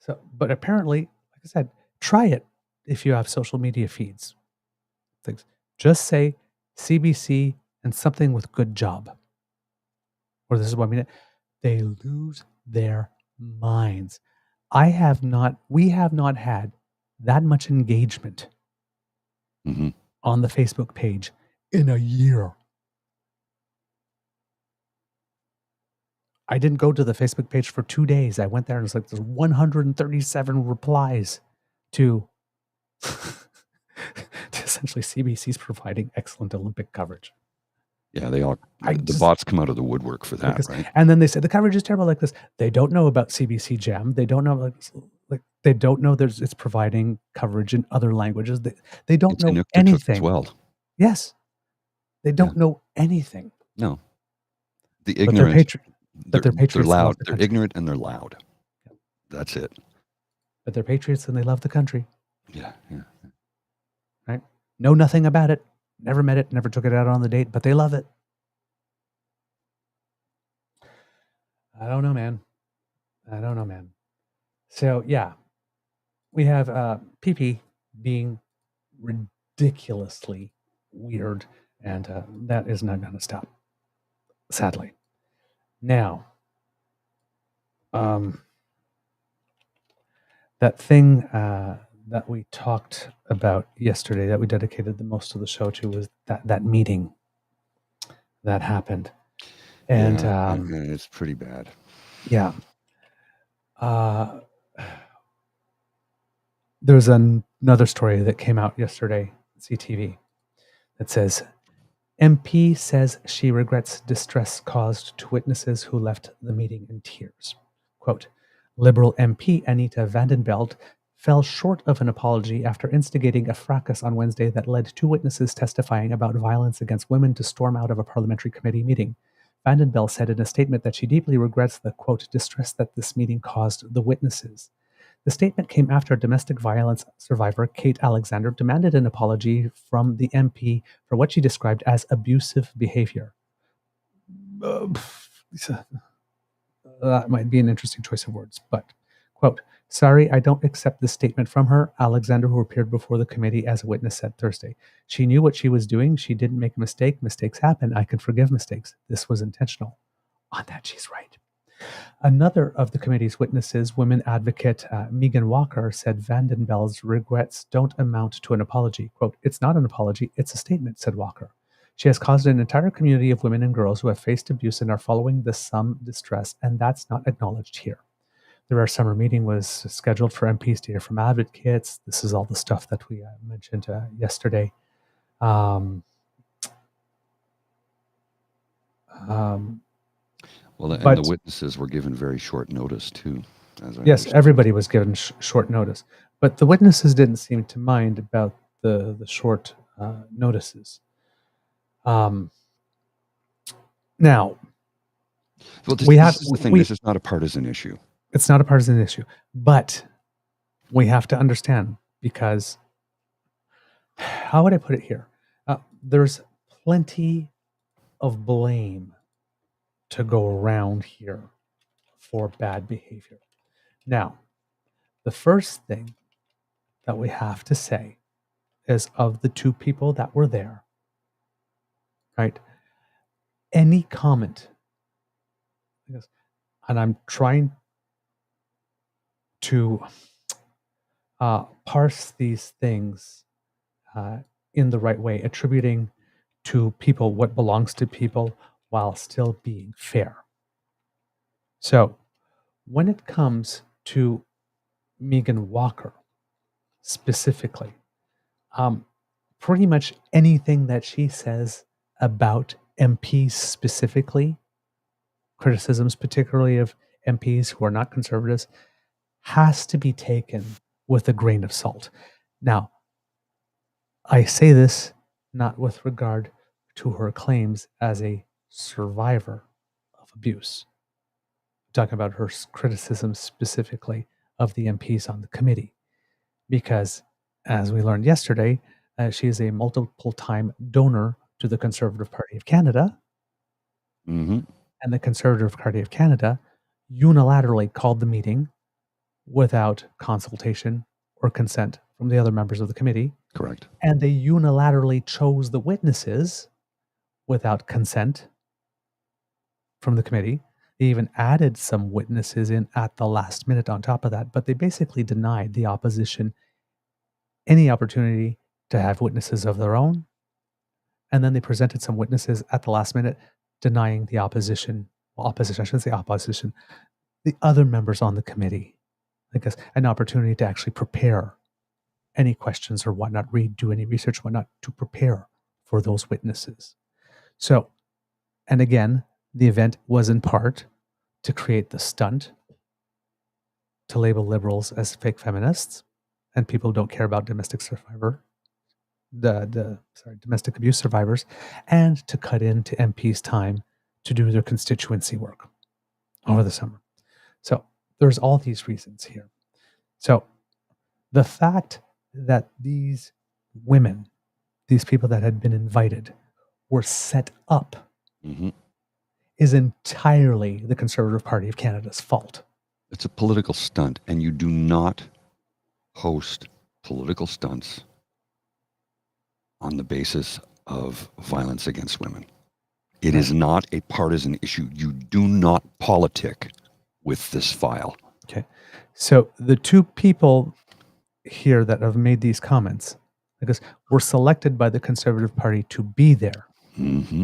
[SPEAKER 2] So, but apparently, like I said, try it if you have social media feeds. Things. Just say CBC and something with good job. Or this is what I mean. They lose their minds. We have not had that much engagement on the Facebook page in a year. I didn't go to the Facebook page for 2 days. I went there and it's like there's 137 replies to essentially CBC's providing excellent Olympic coverage.
[SPEAKER 3] Yeah, the bots come out of the woodwork for that, right?
[SPEAKER 2] And then they said the coverage is terrible like this. They don't know about CBC Gem. They don't know they don't know it's providing coverage in other languages. They don't know anything.
[SPEAKER 3] As well.
[SPEAKER 2] Yes. They don't know anything.
[SPEAKER 3] No. The ignorant.
[SPEAKER 2] But they're patriots.
[SPEAKER 3] They're loud. They're ignorant and they're loud. Yeah. That's it.
[SPEAKER 2] But they're patriots and they love the country.
[SPEAKER 3] Yeah.
[SPEAKER 2] Right? Know nothing about it. Never met it. Never took it out on the date, but they love it. I don't know, man. So, yeah. we have PP being ridiculously weird, and that is not going to stop, sadly. Now, that thing that we talked about yesterday, that we dedicated the most of the show to, was that meeting that happened. And
[SPEAKER 3] it's pretty bad.
[SPEAKER 2] Yeah. There's another story that came out yesterday, CTV, that says, MP says she regrets distress caused to witnesses who left the meeting in tears. Quote, Liberal MP Anita Vandenbelt fell short of an apology after instigating a fracas on Wednesday that led two witnesses testifying about violence against women to storm out of a parliamentary committee meeting. Vandenbelt said in a statement that she deeply regrets the, quote, distress that this meeting caused the witnesses. The statement came after domestic violence survivor Kate Alexander demanded an apology from the MP for what she described as abusive behavior. That might be an interesting choice of words, but, quote, sorry, I don't accept this statement from her, Alexander, who appeared before the committee as a witness, said Thursday. She knew what she was doing. She didn't make a mistake. Mistakes happen. I can forgive mistakes. This was intentional. On that, she's right. Another of the committee's witnesses, women advocate Megan Walker, said Vandenbelt's regrets don't amount to an apology. Quote, it's not an apology, it's a statement, said Walker. She has caused an entire community of women and girls who have faced abuse and are following this some distress, and that's not acknowledged here. Our summer meeting was scheduled for MPs to hear from advocates. This is all the stuff that we mentioned yesterday.
[SPEAKER 3] Well, and the witnesses were given very short notice too.
[SPEAKER 2] Yes, everybody was given short notice, but the witnesses didn't seem to mind about the short notices. Now,
[SPEAKER 3] this is the thing. This is not a partisan issue.
[SPEAKER 2] It's not a partisan issue, but we have to understand, because how would I put it here? There's plenty of blame to go around here for bad behavior. Now, the first thing that we have to say is, of the two people that were there, right? Any comment, and I'm trying to parse these things in the right way, attributing to people what belongs to people while still being fair. So when it comes to Megan Walker specifically, pretty much anything that she says about MPs specifically, criticisms particularly of MPs who are not conservatives, has to be taken with a grain of salt. Now, I say this not with regard to her claims as a survivor of abuse. I'm talking about her criticisms specifically of the MPs on the committee, because, as we learned yesterday, she is a multiple-time donor to the Conservative Party of Canada.
[SPEAKER 3] Mm-hmm.
[SPEAKER 2] And the Conservative Party of Canada unilaterally called the meeting without consultation or consent from the other members of the committee.
[SPEAKER 3] Correct.
[SPEAKER 2] And they unilaterally chose the witnesses without consent from the committee. They even added some witnesses in at the last minute on top of that, but they basically denied the opposition any opportunity to have witnesses of their own. And then they presented some witnesses at the last minute, denying the opposition, I shouldn't say opposition, the other members on the committee, I guess, an opportunity to actually prepare any questions or whatnot, do any research, whatnot, to prepare for those witnesses. So, and again, the event was in part to create the stunt to label liberals as fake feminists and people who don't care about domestic abuse survivors, and to cut into MPs' time to do their constituency work over the summer. So there's all these reasons here. So the fact that these women, these people that had been invited, were set up is entirely the Conservative Party of Canada's fault.
[SPEAKER 3] It's a political stunt, and you do not host political stunts on the basis of violence against women. It is not a partisan issue. You do not politic with this file.
[SPEAKER 2] Okay. So the two people here that have made these comments, because were selected by the Conservative Party to be there.
[SPEAKER 3] Mm-hmm.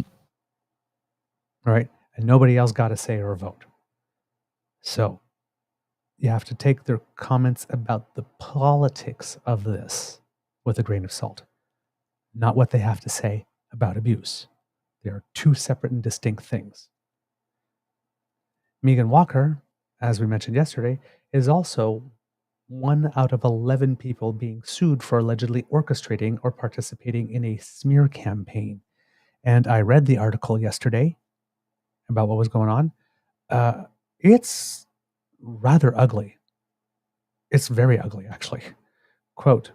[SPEAKER 2] Right? And nobody else got a say or a vote. So you have to take their comments about the politics of this with a grain of salt, not what they have to say about abuse. They are two separate and distinct things. Megan Walker, as we mentioned yesterday, is also one out of 11 people being sued for allegedly orchestrating or participating in a smear campaign. And I read the article yesterday about what was going on. It's rather ugly. It's very ugly, actually. Quote,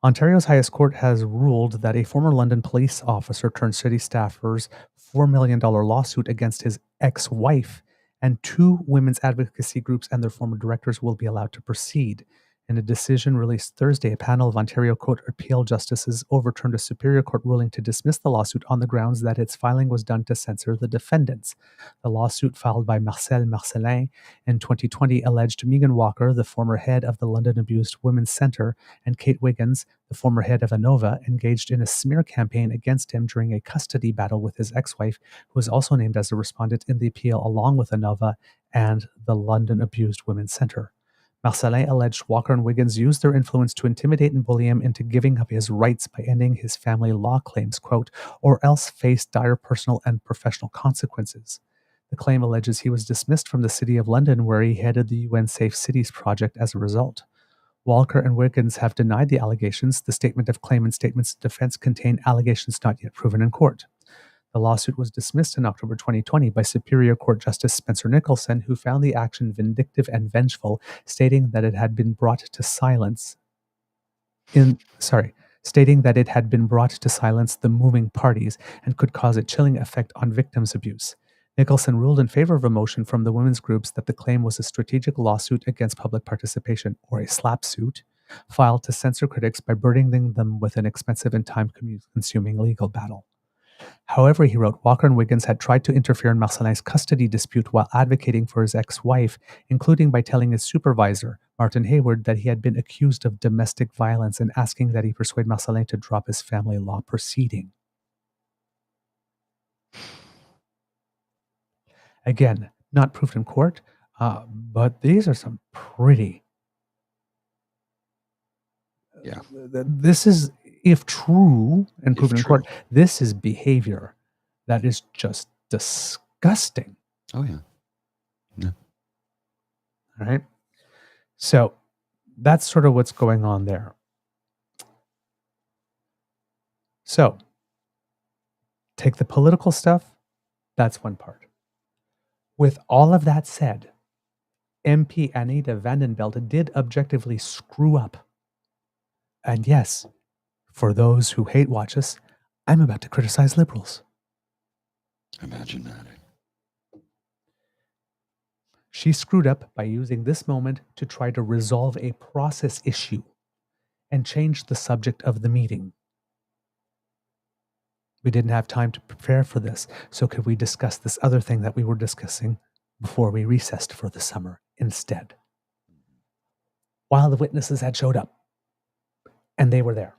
[SPEAKER 2] Ontario's highest court has ruled that a former London police officer turned city staffer's $4 million lawsuit against his ex-wife and two women's advocacy groups and their former directors will be allowed to proceed. In a decision released Thursday, a panel of Ontario Court of Appeal justices overturned a Superior Court ruling to dismiss the lawsuit on the grounds that its filing was done to censor the defendants. The lawsuit filed by Marcel Marcelin in 2020 alleged Megan Walker, the former head of the London Abused Women's Centre, and Kate Wiggins, the former head of ANOVA, engaged in a smear campaign against him during a custody battle with his ex-wife, who was also named as a respondent in the appeal along with ANOVA and the London Abused Women's Centre. Marcelin alleged Walker and Wiggins used their influence to intimidate and bully him into giving up his rights by ending his family law claims, quote, or else face dire personal and professional consequences. The claim alleges he was dismissed from the City of London, where he headed the UN Safe Cities project as a result. Walker and Wiggins have denied the allegations. The statement of claim and statements of defense contain allegations not yet proven in court. The lawsuit was dismissed in October 2020 by Superior Court Justice Spencer Nicholson, who found the action vindictive and vengeful, stating that it had been brought to silence the moving parties and could cause a chilling effect on victims' abuse. Nicholson ruled in favor of a motion from the women's groups that the claim was a strategic lawsuit against public participation, or a slap suit, filed to censor critics by burdening them with an expensive and time-consuming legal battle. However, he wrote, Walker and Wiggins had tried to interfere in Marcelin's custody dispute while advocating for his ex-wife, including by telling his supervisor, Martin Hayward, that he had been accused of domestic violence and asking that he persuade Marcelin to drop his family law proceeding. Again, not proved in court, but these are some pretty...
[SPEAKER 3] Yeah.
[SPEAKER 2] This is, if true and proven in court, this is behavior that is just disgusting.
[SPEAKER 3] Oh, yeah. Yeah.
[SPEAKER 2] All right. So that's sort of what's going on there. So take the political stuff. That's one part. With all of that said, MP Anita Vandenbelt did objectively screw up. And yes, for those who hate watch us, I'm about to criticize liberals.
[SPEAKER 3] Imagine that.
[SPEAKER 2] She screwed up by using this moment to try to resolve a process issue and change the subject of the meeting. We didn't have time to prepare for this, so could we discuss this other thing that we were discussing before we recessed for the summer instead? While the witnesses had showed up, and they were there.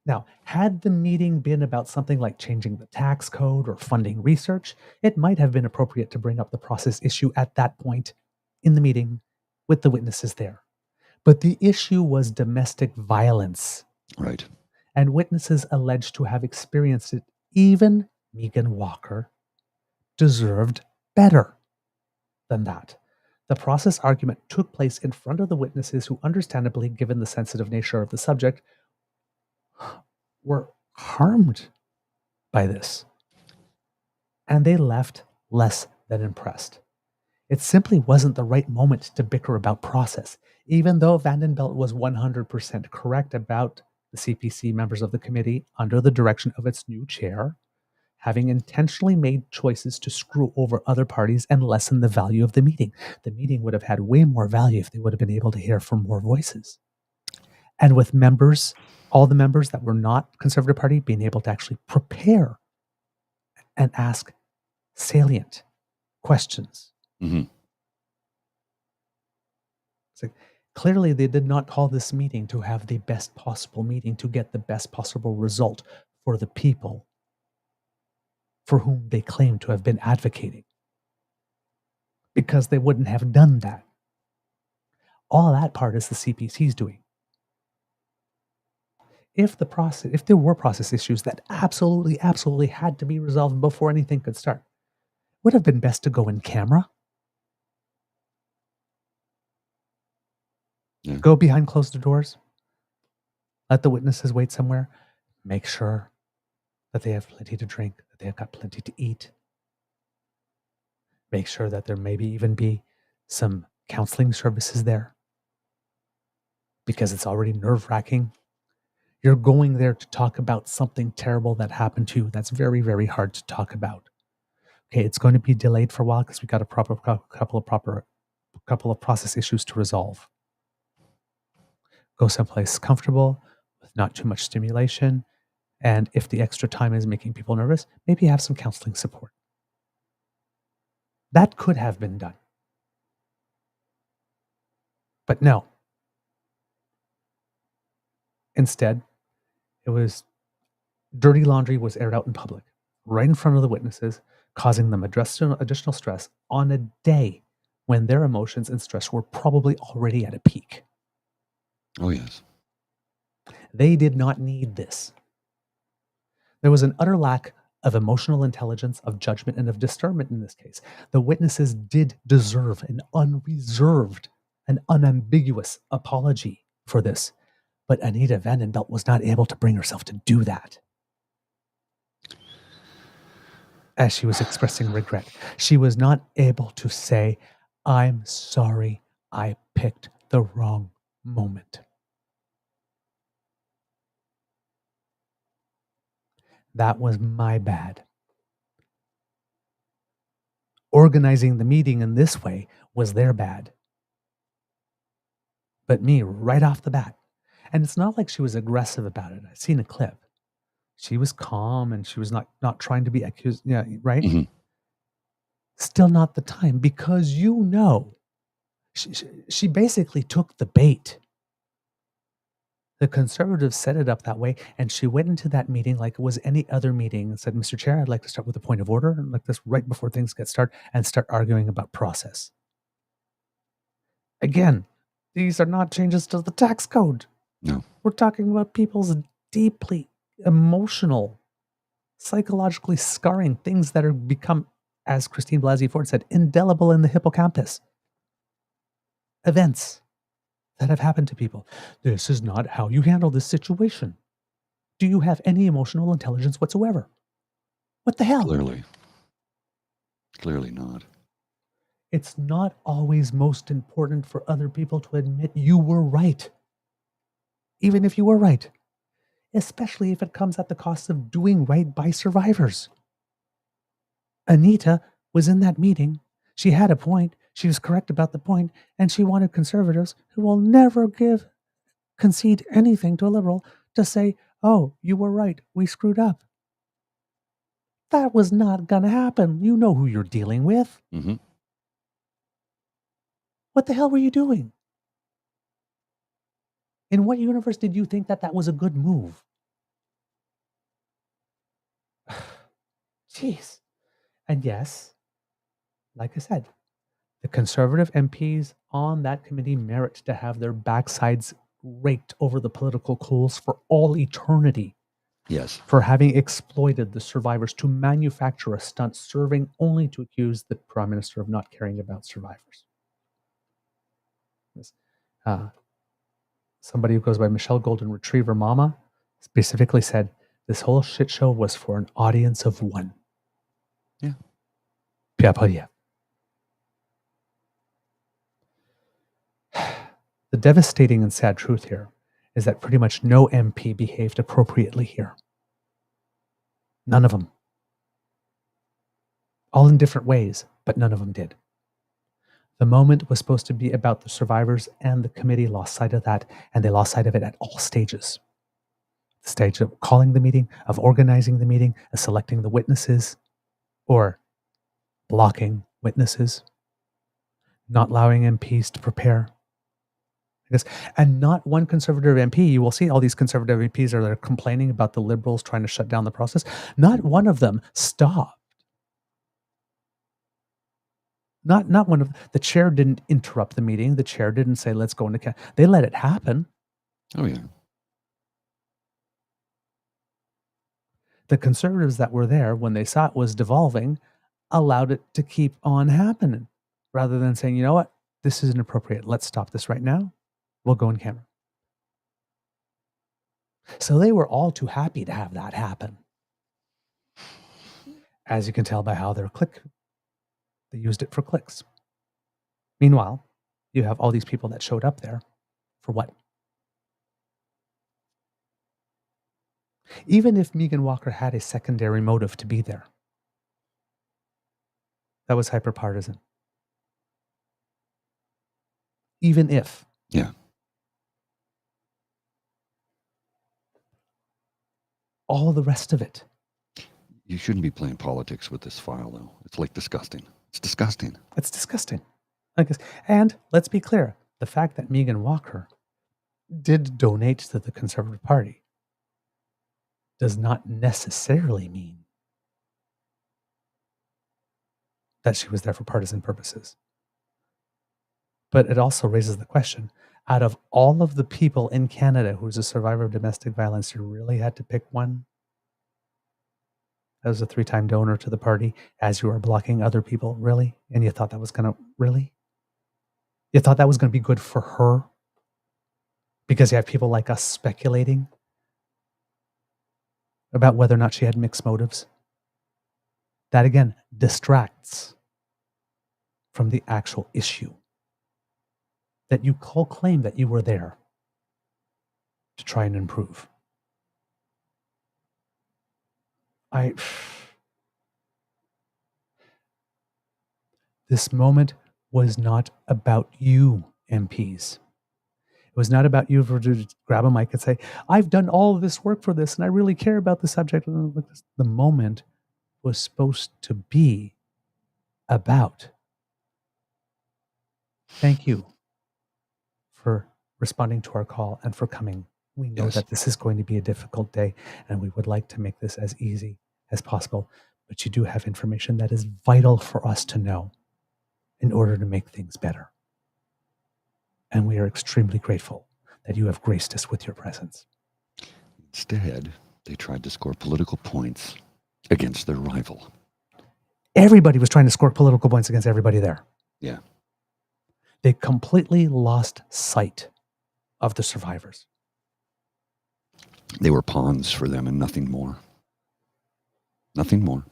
[SPEAKER 2] Now, had the meeting been about something like changing the tax code or funding research, it might have been appropriate to bring up the process issue at that point in the meeting with the witnesses there. But the issue was domestic violence.
[SPEAKER 3] Right.
[SPEAKER 2] And witnesses alleged to have experienced it. Even Megan Walker deserved better than that. The process argument took place in front of the witnesses who, understandably, given the sensitive nature of the subject, were harmed by this. And they left less than impressed. It simply wasn't the right moment to bicker about process, even though Vandenbelt was 100% correct about the CPC members of the committee, under the direction of its new chair, having intentionally made choices to screw over other parties and lessen the value of the meeting. The meeting would have had way more value if they would have been able to hear from more voices. And with members, all the members that were not Conservative Party being able to actually prepare and ask salient questions.
[SPEAKER 3] Mm-hmm.
[SPEAKER 2] It's like, clearly they did not call this meeting to have the best possible meeting, to get the best possible result for the people for whom they claim to have been advocating. Because they wouldn't have done that. All that part is the CPC's doing. If there were process issues that absolutely had to be resolved before anything could start, would have been best to go in camera.
[SPEAKER 3] Yeah.
[SPEAKER 2] Go behind closed doors. Let the witnesses wait somewhere. Make sure that they have plenty to drink, that they have got plenty to eat. Make sure that there maybe even be some counseling services there. Because it's already nerve-wracking. You're going there to talk about something terrible that happened to you. That's very, very hard to talk about. Okay, it's going to be delayed for a while because we got a couple of process issues to resolve. Go someplace comfortable with not too much stimulation, and if the extra time is making people nervous, maybe have some counseling support. That could have been done, but no. Instead, it was dirty laundry was aired out in public, right in front of the witnesses, causing them additional stress on a day when their emotions and stress were probably already at a peak.
[SPEAKER 3] Oh, yes.
[SPEAKER 2] They did not need this. There was an utter lack of emotional intelligence, of judgment, and of discernment in this case. The witnesses did deserve an unreserved and unambiguous apology for this, but Anita Vandenbelt was not able to bring herself to do that. As she was expressing regret, she was not able to say, "I'm sorry, I picked the wrong moment." That was my bad. Organizing the meeting in this way was their bad. But me, right off the bat. And it's not like she was aggressive about it. I've seen a clip. She was calm and she was not trying to be accused. Yeah, right?
[SPEAKER 3] Mm-hmm.
[SPEAKER 2] Still not the time, because she basically took the bait. The Conservatives set it up that way, and she went into that meeting like it was any other meeting and said, "Mr. Chair, I'd like to start with a point of order," and like this right before things get started, and start arguing about process. Again, these are not changes to the tax code.
[SPEAKER 3] No.
[SPEAKER 2] We're talking about people's deeply emotional, psychologically scarring things that are become, as Christine Blasey Ford said, indelible in the hippocampus. Events that have happened to people. This is not how you handle this situation. Do you have any emotional intelligence whatsoever? What the hell?
[SPEAKER 3] Clearly not.
[SPEAKER 2] It's not always most important for other people to admit you were right. Even if you were right. Especially if it comes at the cost of doing right by survivors. Anita was in that meeting. She had a point. She was correct about the point, and she wanted Conservatives who will never concede anything to a Liberal to say, "Oh, you were right. We screwed up." That was not going to happen. You know who you're dealing with.
[SPEAKER 3] Mm-hmm.
[SPEAKER 2] What the hell were you doing? In what universe did you think that was a good move? Jeez. And yes, like I said, the Conservative MPs on that committee merit to have their backsides raked over the political coals for all eternity.
[SPEAKER 3] Yes.
[SPEAKER 2] For having exploited the survivors to manufacture a stunt serving only to accuse the Prime Minister of not caring about survivors. Somebody who goes by Michelle Golden Retriever Mama specifically said this whole shit show was for an audience of one.
[SPEAKER 3] Yeah.
[SPEAKER 2] Pierre Poilievre. The devastating and sad truth here is that pretty much no MP behaved appropriately here. None of them. All in different ways, but none of them did. The moment was supposed to be about the survivors, and the committee lost sight of that, and they lost sight of it at all stages. The stage of calling the meeting, of organizing the meeting, of selecting the witnesses, or blocking witnesses, not allowing MPs to prepare. And not one Conservative MP, you will see all these Conservative MPs are there complaining about the Liberals trying to shut down the process. Not one of them stopped. Not one of the chair didn't interrupt the meeting. The chair didn't say, let's go into they let it happen.
[SPEAKER 3] Oh, yeah.
[SPEAKER 2] The Conservatives that were there, when they saw it was devolving, allowed it to keep on happening rather than saying, you know what, this isn't appropriate. Let's stop this right now. We'll go in camera. So they were all too happy to have that happen. As you can tell by how their click, they used it for clicks. Meanwhile, you have all these people that showed up there for what? Even if Megan Walker had a secondary motive to be there, that was hyperpartisan. Even if.
[SPEAKER 3] Yeah.
[SPEAKER 2] All the rest of it.
[SPEAKER 3] You shouldn't be playing politics with this file, though. It's like disgusting. It's disgusting.
[SPEAKER 2] It's disgusting. And let's be clear, the fact that Megan Walker did donate to the Conservative Party does not necessarily mean that she was there for partisan purposes. But it also raises the question, out of all of the people in Canada who's a survivor of domestic violence, you really had to pick one as a 3-time donor to the party as you are blocking other people, really? And you thought that was going to, really? You thought that was going to be good for her? Because you have people like us speculating about whether or not she had mixed motives. That, again, distracts from the actual issue. That you claim that you were there to try and improve. This moment was not about you, MPs. It was not about you to grab a mic and say, I've done all of this work for this and I really care about the subject. The moment was supposed to be about, thank you for responding to our call and for coming. We know that this is going to be a difficult day and we would like to make this as easy as possible, but you do have information that is vital for us to know in order to make things better. And we are extremely grateful that you have graced us with your presence.
[SPEAKER 3] Instead, they tried to score political points against their rival.
[SPEAKER 2] Everybody was trying to score political points against everybody there.
[SPEAKER 3] Yeah.
[SPEAKER 2] They completely lost sight of the survivors.
[SPEAKER 3] They were pawns for them and nothing more. Nothing more.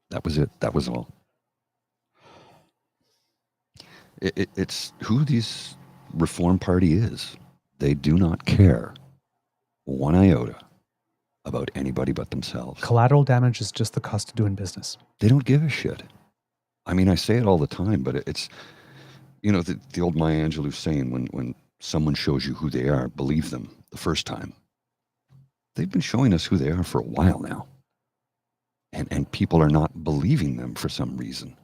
[SPEAKER 3] That was it. That was all. It's who this Reform Party is. They do not care one iota about anybody but themselves.
[SPEAKER 2] Collateral damage is just the cost of doing business.
[SPEAKER 3] They don't give a shit. I mean, I say it all the time, but it's, you know, the old Maya Angelou saying, when someone shows you who they are, believe them the first time. They've been showing us who they are for a while now. And people are not believing them for some reason.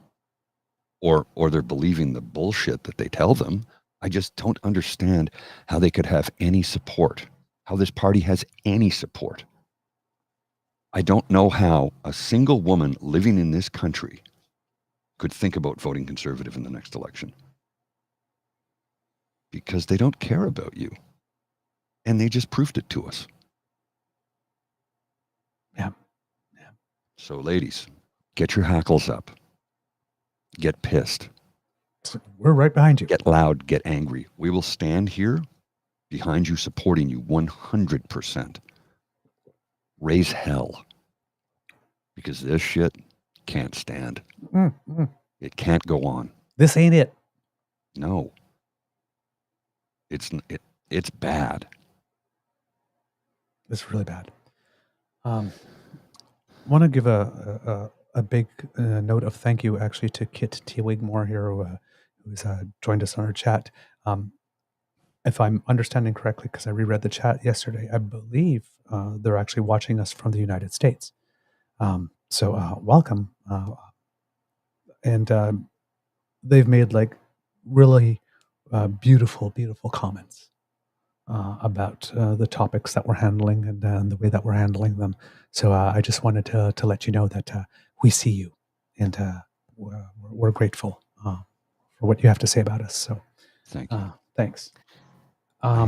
[SPEAKER 3] Or they're believing the bullshit that they tell them. I just don't understand how they could have any support, how this party has any support. I don't know how a single woman living in this country could think about voting Conservative in the next election. Because they don't care about you. And they just proved it to us.
[SPEAKER 2] Yeah.
[SPEAKER 3] So ladies, get your hackles up. Get pissed.
[SPEAKER 2] We're right behind you.
[SPEAKER 3] Get loud, get angry. We will stand here behind you, supporting you 100%. Raise hell. Because this shit can't stand. It can't go on.
[SPEAKER 2] This ain't it.
[SPEAKER 3] No. It's bad.
[SPEAKER 2] It's really bad. I want to give a big note of thank you actually to Kit T. Wigmore here, who who's joined us on our chat. If I'm understanding correctly, because I reread the chat yesterday, I believe they're actually watching us from the United States. So welcome. And they've made like really beautiful comments about the topics that we're handling and the way that we're handling them. So I just wanted to let you know that we see you, and we're grateful for what you have to say about us. So
[SPEAKER 3] thank you.
[SPEAKER 2] Thanks.
[SPEAKER 3] I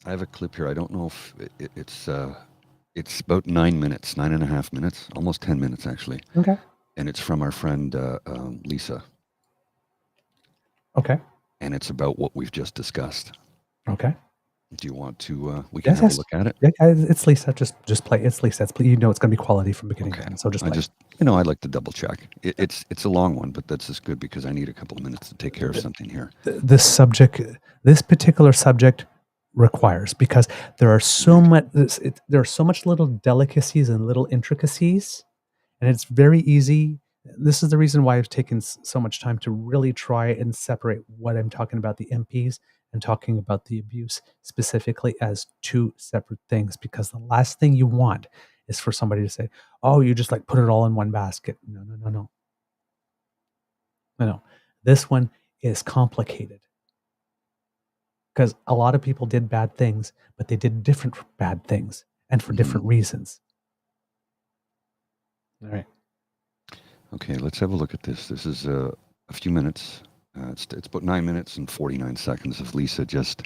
[SPEAKER 3] have a clip here. I don't know if it's about 9.5 minutes, almost 10 minutes actually.
[SPEAKER 2] Okay.
[SPEAKER 3] And it's from our friend Lisa.
[SPEAKER 2] Okay.
[SPEAKER 3] And it's about what we've just discussed.
[SPEAKER 2] Okay.
[SPEAKER 3] Do you want to? We can have a look at it.
[SPEAKER 2] Yeah, it's Lisa. Just play. It's Lisa. You know, it's going to be quality from beginning to end. So just play.
[SPEAKER 3] I like to double check. It's a long one, but that's just good because I need a couple of minutes to take care of something here.
[SPEAKER 2] This particular subject requires, because there are so much little delicacies and little intricacies, and it's very easy. This is the reason why I've taken so much time to really try and separate what I'm talking about, the MPs, and talking about the abuse specifically, as two separate things, because the last thing you want is for somebody to say, oh, you just like put it all in one basket. No. This one is complicated because a lot of people did bad things, but they did different bad things and for different reasons. All right.
[SPEAKER 3] Okay, let's have a look at this. This is a few minutes. It's about 9 minutes and 49 seconds of Lisa just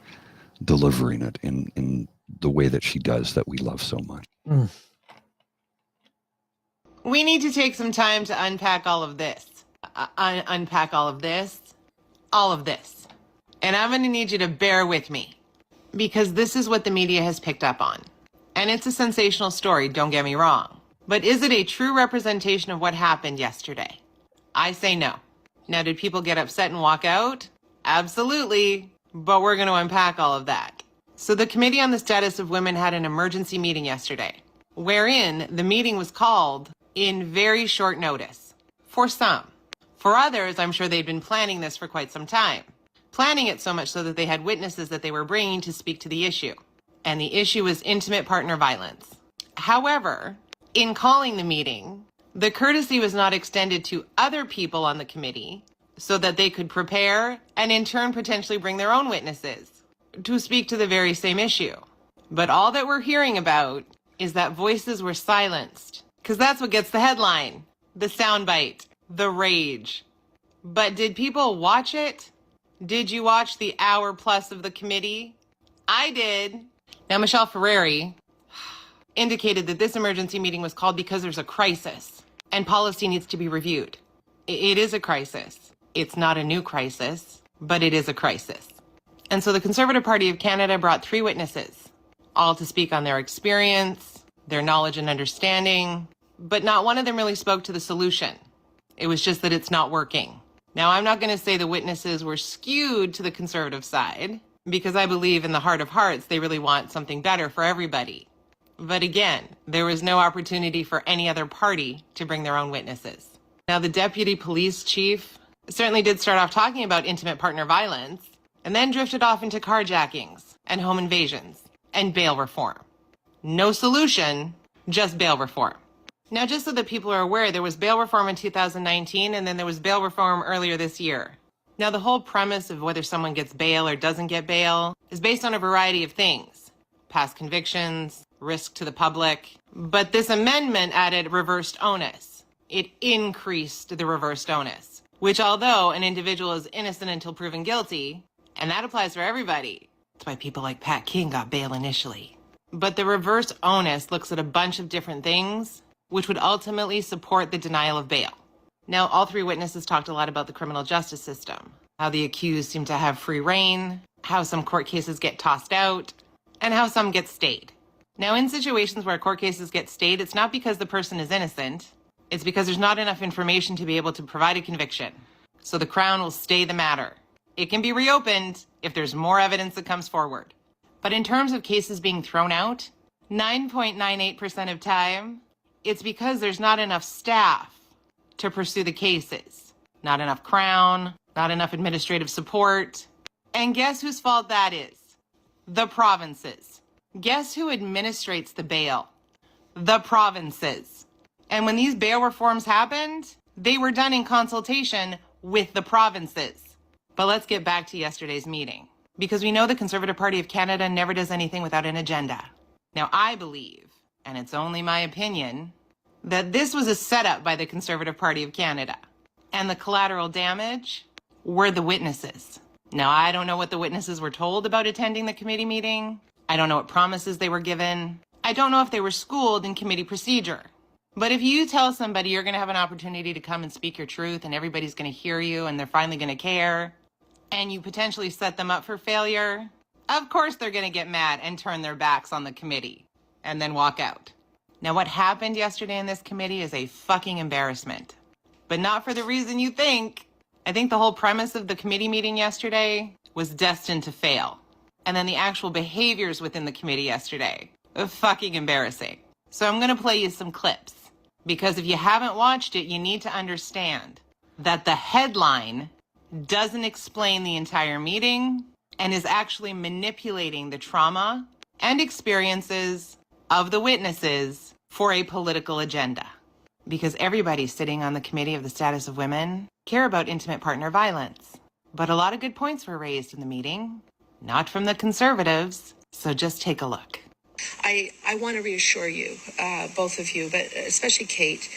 [SPEAKER 3] delivering it in the way that she does that we love so much.
[SPEAKER 4] We need to take some time to unpack all of this. Unpack all of this. All of this. And I'm going to need you to bear with me, because this is what the media has picked up on. And it's a sensational story, don't get me wrong. But is it a true representation of what happened yesterday? I say no. Now, did people get upset and walk out? Absolutely. But we're going to unpack all of that. So the Committee on the Status of Women had an emergency meeting yesterday, wherein the meeting was called in very short notice. For some. For others, I'm sure they'd been planning this for quite some time. Planning it so much so that they had witnesses that they were bringing to speak to the issue. And the issue was intimate partner violence. However, in calling the meeting, the courtesy was not extended to other people on the committee so that they could prepare and in turn potentially bring their own witnesses to speak to the very same issue. But all that we're hearing about is that voices were silenced, because that's what gets the headline, the soundbite, the rage. But did people watch it? Did you watch the hour plus of the committee? I did. Now, Michelle Ferreri indicated that this emergency meeting was called because there's a crisis and policy needs to be reviewed. It is a crisis. It's not a new crisis, but it is a crisis. And so the Conservative Party of Canada brought 3 witnesses, all to speak on their experience, their knowledge and understanding, but not one of them really spoke to the solution. It was just that it's not working. Now, I'm not going to say the witnesses were skewed to the Conservative side, because I believe in the heart of hearts, they really want something better for everybody. But again, there was no opportunity for any other party to bring their own witnesses. Now, the deputy police chief certainly did start off talking about intimate partner violence, and then drifted off into carjackings and home invasions and bail reform. No solution, just bail reform. Now, just so that people are aware, there was bail reform in 2019, and then there was bail reform earlier this year. Now, the whole premise of whether someone gets bail or doesn't get bail is based on a variety of things. Past convictions, risk to the public. But this amendment added reversed onus. It increased the reversed onus, which although an individual is innocent until proven guilty, and that applies for everybody. That's why people like Pat King got bail initially. But the reverse onus looks at a bunch of different things, which would ultimately support the denial of bail. Now, all 3 witnesses talked a lot about the criminal justice system, how the accused seem to have free reign, how some court cases get tossed out, and how some get stayed. Now, in situations where court cases get stayed, it's not because the person is innocent, it's because there's not enough information to be able to provide a conviction. So the Crown will stay the matter. It can be reopened if there's more evidence that comes forward. But in terms of cases being thrown out, 9.98% of time, it's because there's not enough staff to pursue the cases. Not enough Crown, not enough administrative support. And guess whose fault that is? The provinces. Guess who administrates the bail? The provinces. And when these bail reforms happened, they were done in consultation with the provinces. But let's get back to yesterday's meeting, because we know the Conservative Party of Canada never does anything without an agenda. Now, I believe, and it's only my opinion, that this was a setup by the Conservative Party of Canada, and the collateral damage were the witnesses. Now, I don't know what the witnesses were told about attending the committee meeting. I don't know what promises they were given. I don't know if they were schooled in committee procedure. But if you tell somebody you're going to have an opportunity to come and speak your truth and everybody's going to hear you and they're finally going to care, and you potentially set them up for failure, of course they're going to get mad and turn their backs on the committee and then walk out. Now, what happened yesterday in this committee is a fucking embarrassment, but not for the reason you think. I think the whole premise of the committee meeting yesterday was destined to fail. And then the actual behaviors within the committee yesterday were fucking embarrassing. So I'm going to play you some clips, because if you haven't watched it, you need to understand that the headline doesn't explain the entire meeting and is actually manipulating the trauma and experiences of the witnesses for a political agenda. Because everybody sitting on the Committee of the Status of Women care about intimate partner violence. But a lot of good points were raised in the meeting, not from the Conservatives, so just take a look.
[SPEAKER 5] I want to reassure you, both of you, but especially Kate,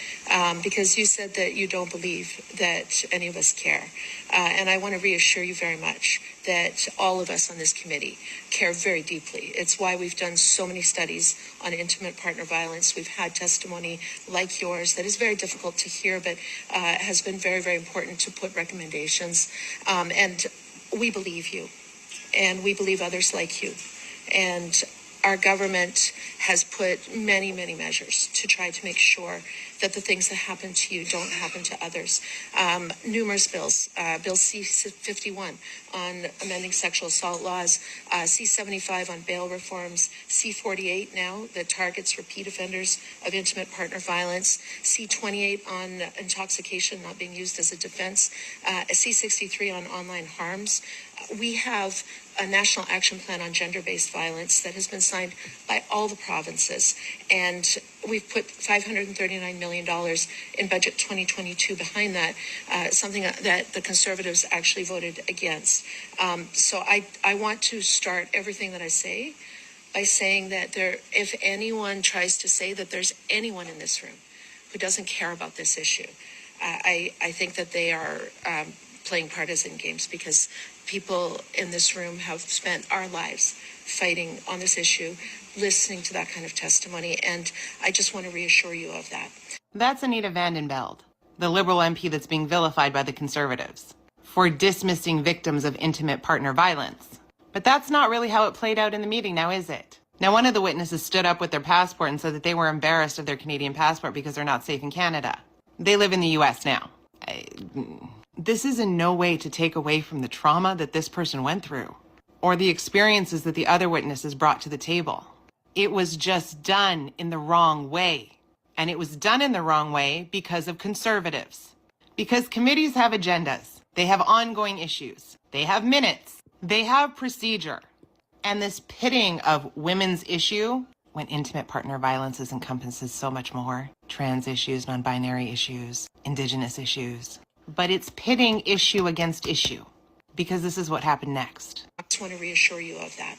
[SPEAKER 5] because you said that you don't believe that any of us care. And I want to reassure you very much that all of us on this committee care very deeply. It's why we've done so many studies on intimate partner violence. We've had testimony like yours that is very difficult to hear, but has been very, very important to put recommendations. And we believe you, and we believe others like you. And our government has put many, many measures to try to make sure that the things that happen to you don't happen to others. Numerous bills, Bill C-51 on amending sexual assault laws, C-75 on bail reforms, C-48 now that targets repeat offenders of intimate partner violence, C-28 on intoxication not being used as a defense, C-63 on online harms. We have a national action plan on gender-based violence that has been signed by all the provinces. And we've put $539 million in budget 2022 behind that, something that the Conservatives actually voted against. So I want to start everything that I say by saying that if anyone tries to say that there's anyone in this room who doesn't care about this issue, I think that they are playing partisan games, because people in this room have spent our lives fighting on this issue, listening to that kind of testimony, and I just want to reassure you of that.
[SPEAKER 4] That's Anita Vandenbeld, the Liberal MP that's being vilified by the Conservatives for dismissing victims of intimate partner violence. But that's not really how it played out in the meeting now, is it? Now, one of the witnesses stood up with their passport and said that they were embarrassed of their Canadian passport because they're not safe in Canada. They live in the US now. This is in no way to take away from the trauma that this person went through or the experiences that the other witnesses brought to the table. It was just done in the wrong way. And it was done in the wrong way because of Conservatives. Because committees have agendas. They have ongoing issues. They have minutes. They have procedure. And this pitting of women's issue, when intimate partner violence encompasses so much more, trans issues, non-binary issues, Indigenous issues, but it's pitting issue against issue, because this is what happened next.
[SPEAKER 5] I just want to reassure you of that.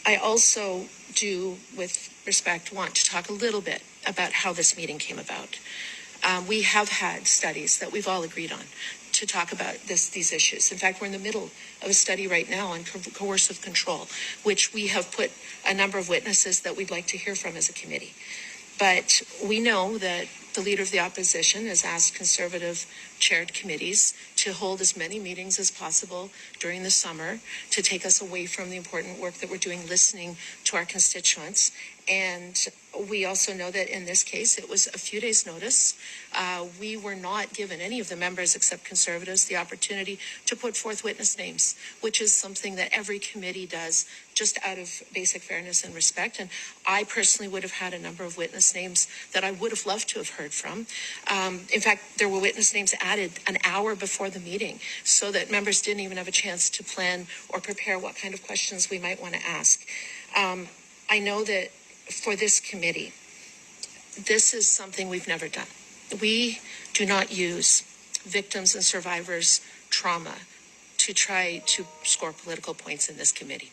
[SPEAKER 5] I also do, with respect, want to talk a little bit about how this meeting came about. We have had studies that we've all agreed on to talk about these issues. In fact, we're in the middle of a study right now on coercive control, which we have put a number of witnesses that we'd like to hear from as a committee. But we know that the Leader of the Opposition has asked Conservative-chaired committees to hold as many meetings as possible during the summer to take us away from the important work that we're doing listening to our constituents. And we also know that in this case, it was a few days' notice. We were not given, any of the members except Conservatives, the opportunity to put forth witness names, which is something that every committee does just out of basic fairness and respect. And I personally would have had a number of witness names that I would have loved to have heard from. In fact, there were witness names added an hour before the meeting so that members didn't even have a chance to plan or prepare what kind of questions we might want to ask. I know that for this committee, this is something we've never done. We do not use victims and survivors' trauma to try to score political points in this committee.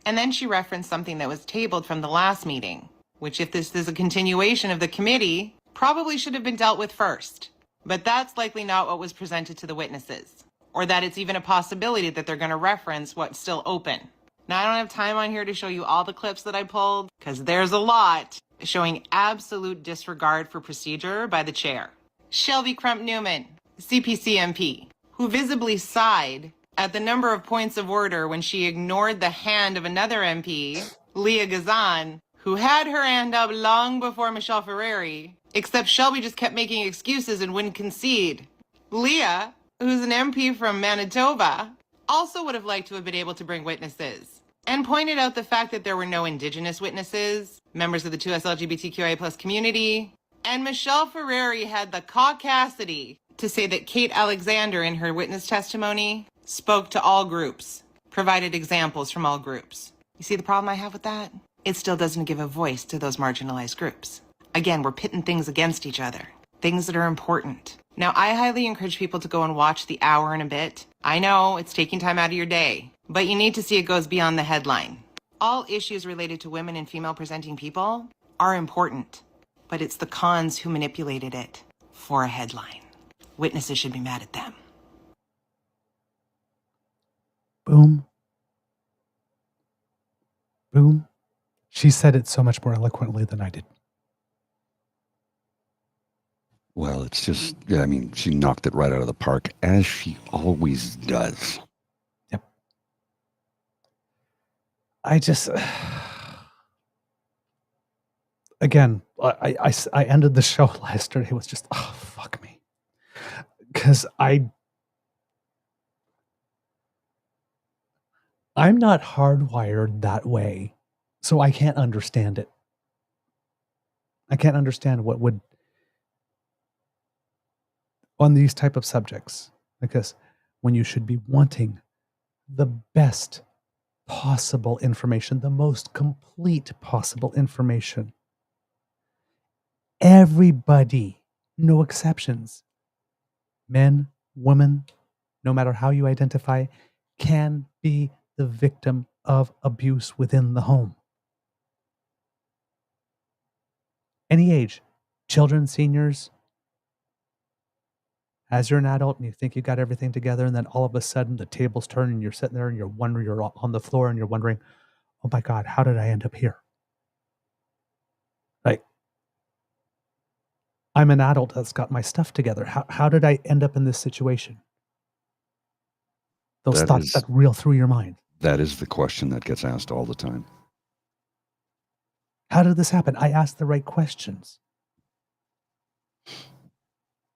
[SPEAKER 4] And then she referenced something that was tabled from the last meeting, which, if this is a continuation of the committee, probably should have been dealt with first. But that's likely not what was presented to the witnesses, or that it's even a possibility that they're going to reference what's still open. Now, I don't have time on here to show you all the clips that I pulled, because there's a lot, showing absolute disregard for procedure by the chair. Shelby Crump-Newman, CPC MP, who visibly sighed at the number of points of order when she ignored the hand of another MP, Leah Gazan, who had her hand up long before Michelle Ferreri, except Shelby just kept making excuses and wouldn't concede. Leah, who's an MP from Manitoba, also would have liked to have been able to bring witnesses, and pointed out the fact that there were no Indigenous witnesses, members of the 2S LGBTQIA+ community, and Michelle Ferreri had the caucasity to say that Kate Alexander in her witness testimony spoke to all groups, provided examples from all groups. You see the problem I have with that? It still doesn't give a voice to those marginalized groups. Again, we're pitting things against each other, things that are important. Now, I highly encourage people to go and watch the hour and a bit. I know it's taking time out of your day, but you need to see it goes beyond the headline. All issues related to women and female presenting people are important, but it's the cons who manipulated it for a headline. Witnesses should be mad at them.
[SPEAKER 2] Boom. Boom. She said it so much more eloquently than I did.
[SPEAKER 3] Well, it's just, I mean, she knocked it right out of the park, as she always does.
[SPEAKER 2] Yep. I just, again, I ended the show yesterday with just, oh, fuck me. Because I'm not hardwired that way, so I can't understand it. I can't understand what would, on these type of subjects, because when you should be wanting the best possible information, the most complete possible information, everybody, no exceptions, men, women, no matter how you identify, can be the victim of abuse within the home. Any age, children, seniors. As you're an adult and you think you got everything together, and then all of a sudden the tables turn and you're sitting there and you're wondering, you're on the floor and you're wondering, oh my God, how did I end up here? Like, I'm an adult that's got my stuff together. How did I end up in this situation? Those thoughts that reel through your mind.
[SPEAKER 3] That is the question that gets asked all the time.
[SPEAKER 2] How did this happen? I asked the right questions.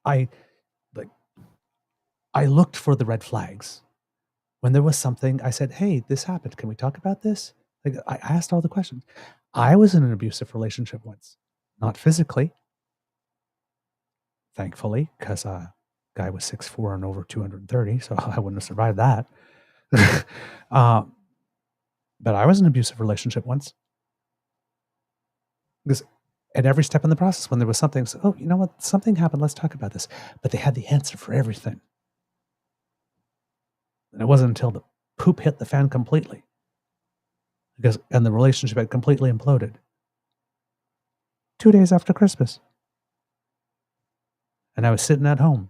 [SPEAKER 2] I looked for the red flags. When there was something, I said, hey, this happened. Can we talk about this? Like, I asked all the questions. I was in an abusive relationship once. Not physically, thankfully, because guy was 6'4" and over 230, so I wouldn't have survived that. But I was in an abusive relationship once. Because at every step in the process, when there was something, so, oh, you know what? Something happened. Let's talk about this. But they had the answer for everything. And it wasn't until the poop hit the fan completely, and the relationship had completely imploded. 2 days after Christmas. And I was sitting at home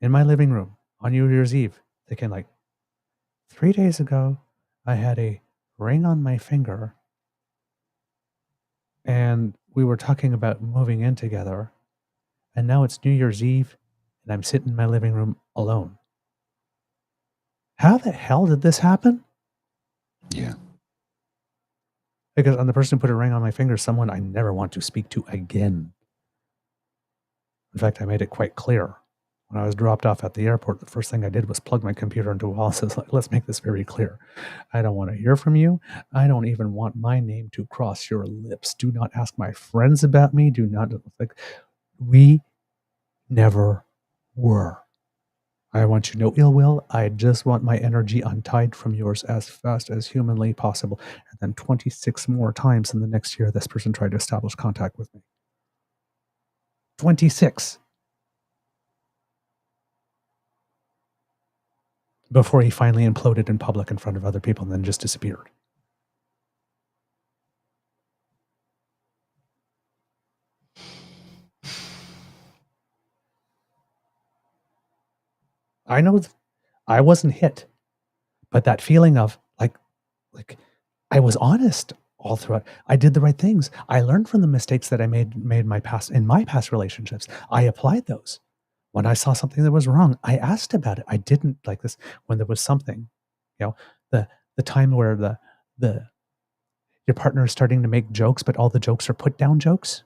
[SPEAKER 2] in my living room on New Year's Eve thinking, like, 3 days ago, I had a ring on my finger and we were talking about moving in together. And now it's New Year's Eve and I'm sitting in my living room alone. How the hell did this happen?
[SPEAKER 3] Yeah.
[SPEAKER 2] Because I'm the person who put a ring on my finger, someone I never want to speak to again. In fact, I made it quite clear. When I was dropped off at the airport, the first thing I did was plug my computer into a wall. So like, let's make this very clear. I don't want to hear from you. I don't even want my name to cross your lips. Do not ask my friends about me. Do not, like, we never were. I want you no ill will. I just want my energy untied from yours as fast as humanly possible. And then 26 more times in the next year, this person tried to establish contact with me. 26. Before he finally imploded in public in front of other people and then just disappeared. I know I wasn't hit, but that feeling of like I was honest all throughout. I did the right things. I learned from the mistakes that I made in my past relationships. I applied those. When I saw something that was wrong, I asked about it. I didn't like this when there was something, the time where your partner is starting to make jokes, but all the jokes are put down jokes.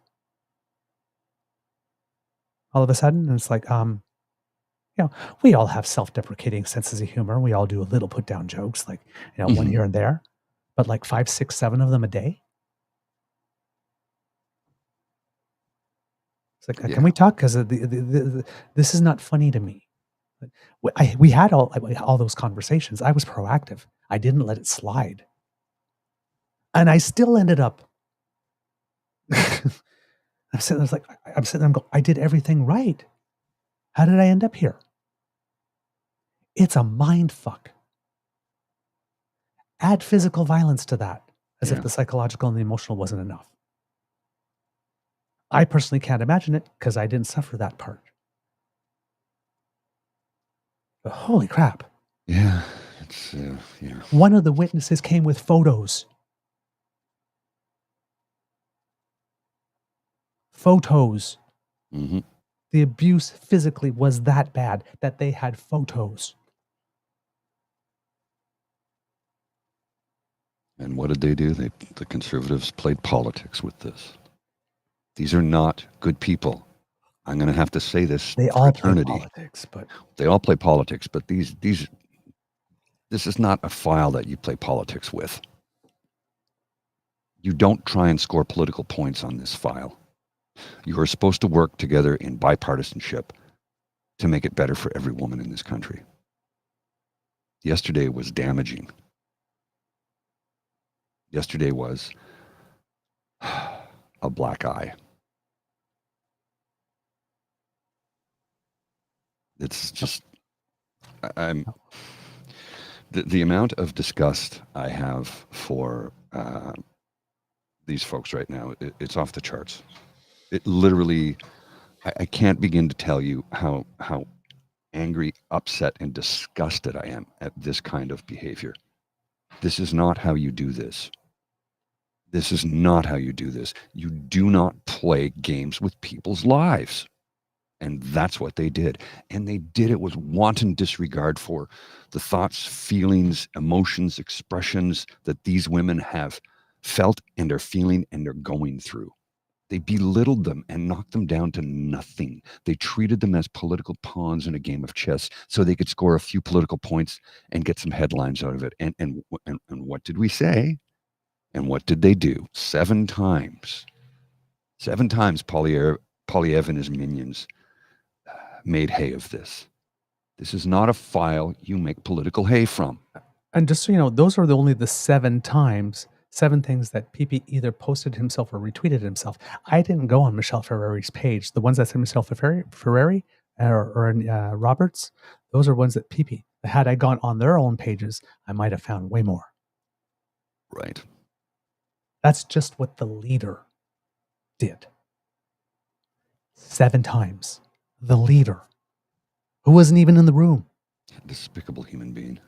[SPEAKER 2] All of a sudden, and it's like, we all have self-deprecating senses of humor. We all do a little put down jokes, like, one here and there, but like 5, 6, 7 of them a day. It's like, can we talk? Because this is not funny to me. We had all those conversations. I was proactive. I didn't let it slide. And I still ended up, I'm sitting there going, I did everything right. How did I end up here? It's a mind fuck. Add physical violence to that, as if the psychological and the emotional wasn't enough. I personally can't imagine it because I didn't suffer that part. But holy crap.
[SPEAKER 3] Yeah. It's,
[SPEAKER 2] One of the witnesses came with photos. Photos.
[SPEAKER 3] Mm-hmm.
[SPEAKER 2] The abuse physically was that bad that they had photos.
[SPEAKER 3] And what did they do? The conservatives played politics with this. These are not good people. I'm going to have to say this.
[SPEAKER 2] They all play politics, but
[SPEAKER 3] they all play politics. But this is not a file that you play politics with. You don't try and score political points on this file. You are supposed to work together in bipartisanship to make it better for every woman in this country. Yesterday was damaging. Yesterday was a black eye. It's just, the amount of disgust I have for these folks right now, it's off the charts. It literally, I can't begin to tell you how angry, upset, and disgusted I am at this kind of behavior. This is not how you do this. This is not how you do this. You do not play games with people's lives. And that's what they did. And they did it with wanton disregard for the thoughts, feelings, emotions, expressions that these women have felt and are feeling and are going through. They belittled them and knocked them down to nothing. They treated them as political pawns in a game of chess so they could score a few political points and get some headlines out of it. And what did we say? And what did they do? 7 times. 7 times Poilievre and his minions made hay of this. This is not a file you make political hay from.
[SPEAKER 2] And just so you know, those are only the 7 times, 7 things that PP either posted himself or retweeted himself. I didn't go on Michelle Ferreri's page. The ones that said Michelle Ferreri or Roberts, those are ones that PP. Had I gone on their own pages, I might have found way more.
[SPEAKER 3] Right.
[SPEAKER 2] That's just what the leader did. 7 times. The leader, who wasn't even in the room.
[SPEAKER 3] Despicable human being.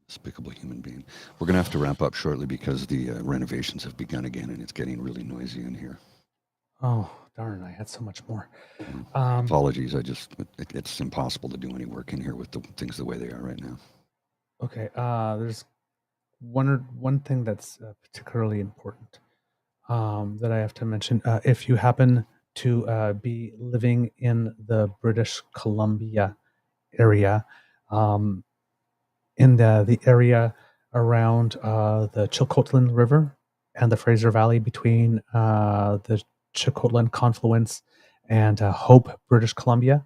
[SPEAKER 3] Despicable human being. We're going to have to wrap up shortly because the renovations have begun again and it's getting really noisy in here.
[SPEAKER 2] Oh, darn. I had so much more.
[SPEAKER 3] Apologies. It's impossible to do any work in here with the things the way they are right now.
[SPEAKER 2] Okay. There's one thing that's particularly important that I have to mention, if you happen to be living in the British Columbia area, in the area around the Chilcotin River and the Fraser Valley between the Chilcotin confluence and Hope, British Columbia,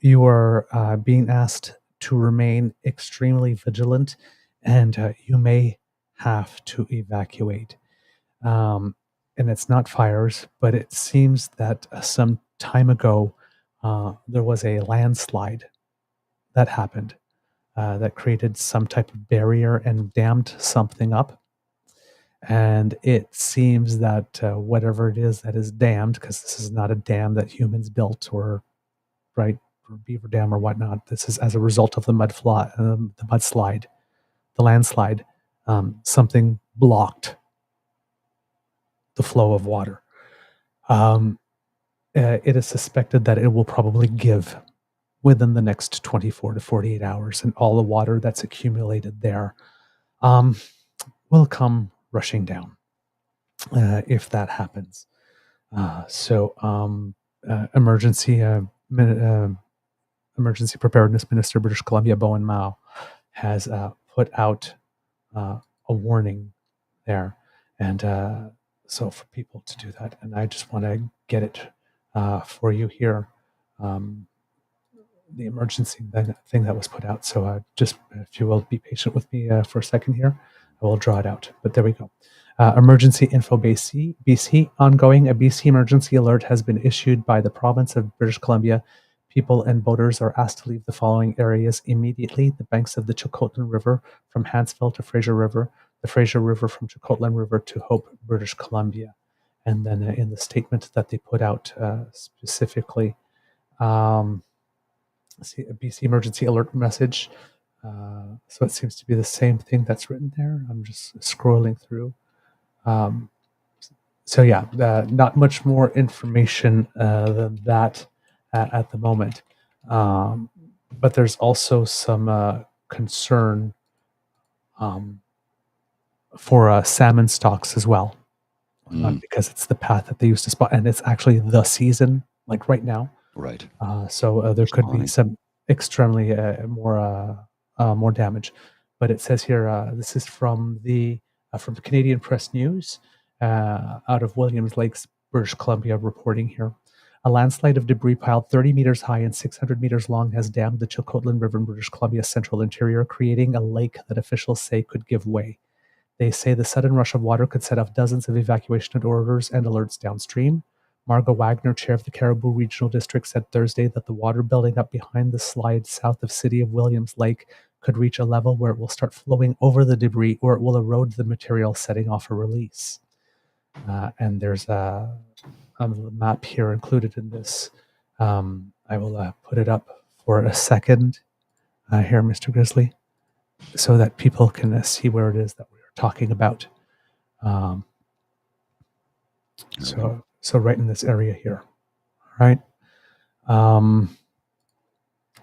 [SPEAKER 2] you are being asked to remain extremely vigilant, and you may have to evacuate. And it's not fires, but it seems that some time ago there was a landslide that happened that created some type of barrier and dammed something up. And it seems that whatever it is that is dammed, because this is not a dam that humans built or Beaver Dam or whatnot. This is as a result of the mudslide, the landslide. Something blocked the flow of water. It is suspected that it will probably give within the next 24 to 48 hours, and all the water that's accumulated there will come rushing down if that happens. Emergency Preparedness Minister, British Columbia, Bowen Mao, has put out a warning there. And so for people to do that, and I just want to get it for you here, the emergency thing that was put out. So just, if you will be patient with me for a second here, I will draw it out. But there we go. Emergency info BC. Ongoing, a BC emergency alert has been issued by the province of British Columbia. People and boaters are asked to leave the following areas immediately: the banks of the Chilcotin River from Hansville to Fraser River, the Fraser River from Chilcotin River to Hope, British Columbia. And then in the statement that they put out specifically, see a BC emergency alert message. So it seems to be the same thing that's written there. I'm just scrolling through. So yeah, not much more information than that at the moment. But there's also some concern for salmon stocks as well, because it's the path that they used to spot, and it's actually the season, like right now.
[SPEAKER 3] Right.
[SPEAKER 2] So there could be some extremely more damage. But it says here, this is from the Canadian Press News out of Williams Lakes, British Columbia, reporting here. A landslide of debris piled 30 meters high and 600 meters long has dammed the Chilcotin River in British Columbia's central interior, creating a lake that officials say could give way. They say the sudden rush of water could set off dozens of evacuation orders and alerts downstream. Margot Wagner, chair of the Caribou Regional District, said Thursday that the water building up behind the slide south of City of Williams Lake could reach a level where it will start flowing over the debris, or it will erode the material, setting off a release. And there's a map here included in this. I will put it up for a second here, Mr. Grizzly, so that people can see where it is that we're talking about. So right in this area here, all right?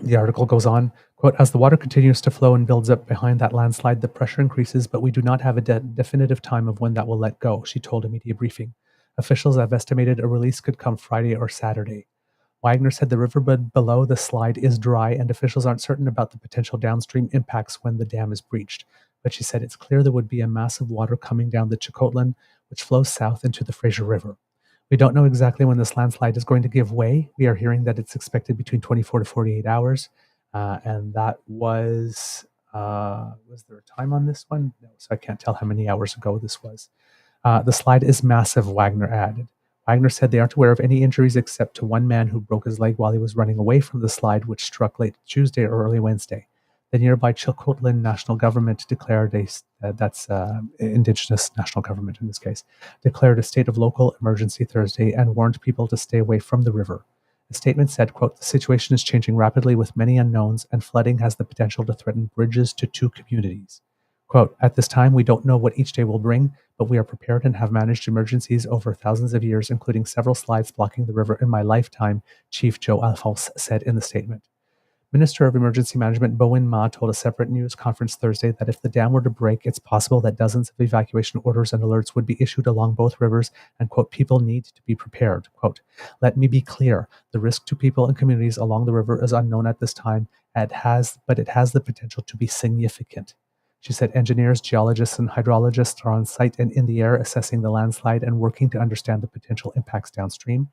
[SPEAKER 2] The article goes on, quote, as the water continues to flow and builds up behind that landslide, the pressure increases, but we do not have a definitive time of when that will let go, she told a media briefing. Officials have estimated a release could come Friday or Saturday. Wagner said the riverbed below the slide is dry and officials aren't certain about the potential downstream impacts when the dam is breached. But she said it's clear there would be a mass of water coming down the Chilcotin, which flows south into the Fraser River. We don't know exactly when this landslide is going to give way. We are hearing that it's expected between 24 to 48 hours. And that was there a time on this one? No, so I can't tell how many hours ago this was. The slide is massive, Wagner added. Wagner said they aren't aware of any injuries except to one man who broke his leg while he was running away from the slide, which struck late Tuesday or early Wednesday. The nearby Chilcotin National Government declared that's Indigenous National Government in this case, declared a state of local emergency Thursday and warned people to stay away from the river. The statement said, quote, the situation is changing rapidly with many unknowns and flooding has the potential to threaten bridges to two communities. Quote, at this time, we don't know what each day will bring, but we are prepared and have managed emergencies over thousands of years, including several slides blocking the river in my lifetime, Chief Joe Alphonse said in the statement. Minister of Emergency Management Bowen Ma told a separate news conference Thursday that if the dam were to break, it's possible that dozens of evacuation orders and alerts would be issued along both rivers and, quote, people need to be prepared. Quote, let me be clear, the risk to people and communities along the river is unknown at this time, but it has the potential to be significant. She said engineers, geologists, and hydrologists are on site and in the air assessing the landslide and working to understand the potential impacts downstream.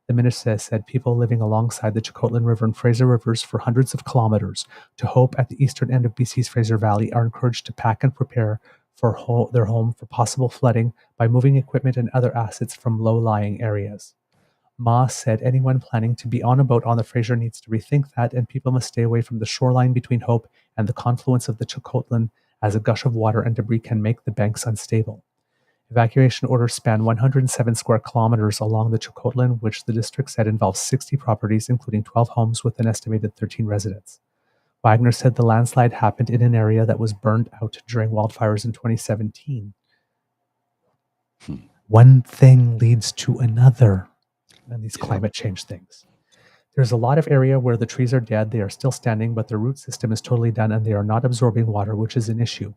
[SPEAKER 2] The minister said people living alongside the Chakotlan River and Fraser Rivers for hundreds of kilometers to Hope at the eastern end of BC's Fraser Valley are encouraged to pack and prepare for their home for possible flooding by moving equipment and other assets from low-lying areas. Ma said anyone planning to be on a boat on the Fraser needs to rethink that, and people must stay away from the shoreline between Hope and the confluence of the Chakotlan, as a gush of water and debris can make the banks unstable. Evacuation orders span 107 square kilometers along the Chakotlan, which the district said involves 60 properties, including 12 homes with an estimated 13 residents. Wagner said the landslide happened in an area that was burned out during wildfires in 2017. One thing leads to another, and these climate change things. There's a lot of area where the trees are dead, they are still standing, but their root system is totally done and they are not absorbing water, which is an issue.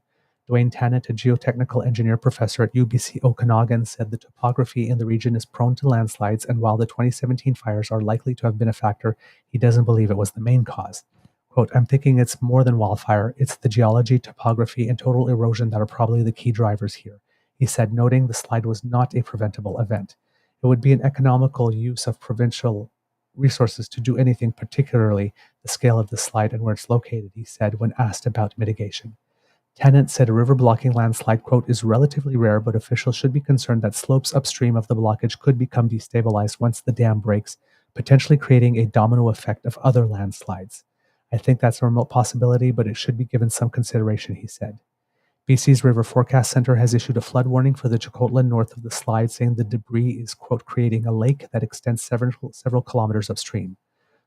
[SPEAKER 2] Dwayne Tannant, a geotechnical engineer professor at UBC Okanagan, said the topography in the region is prone to landslides, and while the 2017 fires are likely to have been a factor, he doesn't believe it was the main cause. Quote, I'm thinking it's more than wildfire, it's the geology, topography, and total erosion that are probably the key drivers here, he said, noting the slide was not a preventable event. It would be an economical use of provincial resources to do anything, particularly the scale of the slide and where it's located, he said when asked about mitigation. Tennant said a river blocking landslide, quote, is relatively rare, but officials should be concerned that slopes upstream of the blockage could become destabilized once the dam breaks, potentially creating a domino effect of other landslides. I think that's a remote possibility, but it should be given some consideration, he said. BC's River Forecast Center has issued a flood warning for the Chakotlan north of the slide, saying the debris is, quote, creating a lake that extends several kilometers upstream.